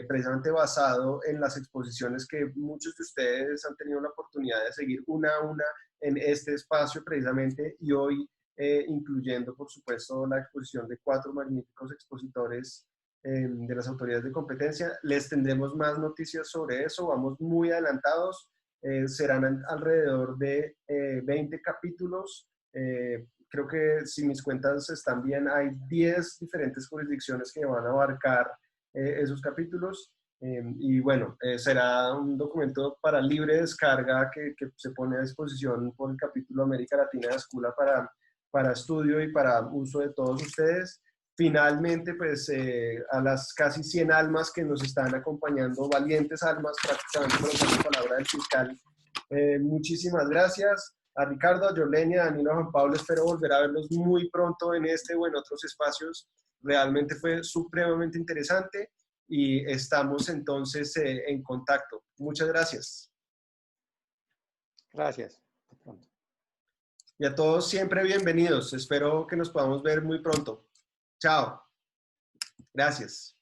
precisamente basado en las exposiciones que muchos de ustedes han tenido la oportunidad de seguir una a una en este espacio precisamente, y hoy incluyendo, por supuesto, la exposición de 4 magníficos expositores de las autoridades de competencia. Les tendremos más noticias sobre eso, vamos muy adelantados. Serán alrededor de 20 capítulos. Creo que si mis cuentas están bien, hay 10 diferentes jurisdicciones que van a abarcar esos capítulos. Y bueno, será un documento para libre descarga que se pone a disposición por el capítulo América Latina de Ascola para estudio y para uso de todos ustedes. finalmente, pues a las casi 100 almas que nos están acompañando, valientes almas, prácticamente por la palabra del fiscal, muchísimas gracias. A Ricardo, a Yoleni, a Danilo, a Juan Pablo, espero volver a verlos muy pronto en este o en otros espacios. Realmente fue supremamente interesante y estamos entonces en contacto. Muchas gracias. Gracias. Y a todos siempre bienvenidos. Espero que nos podamos ver muy pronto. Chao. Gracias.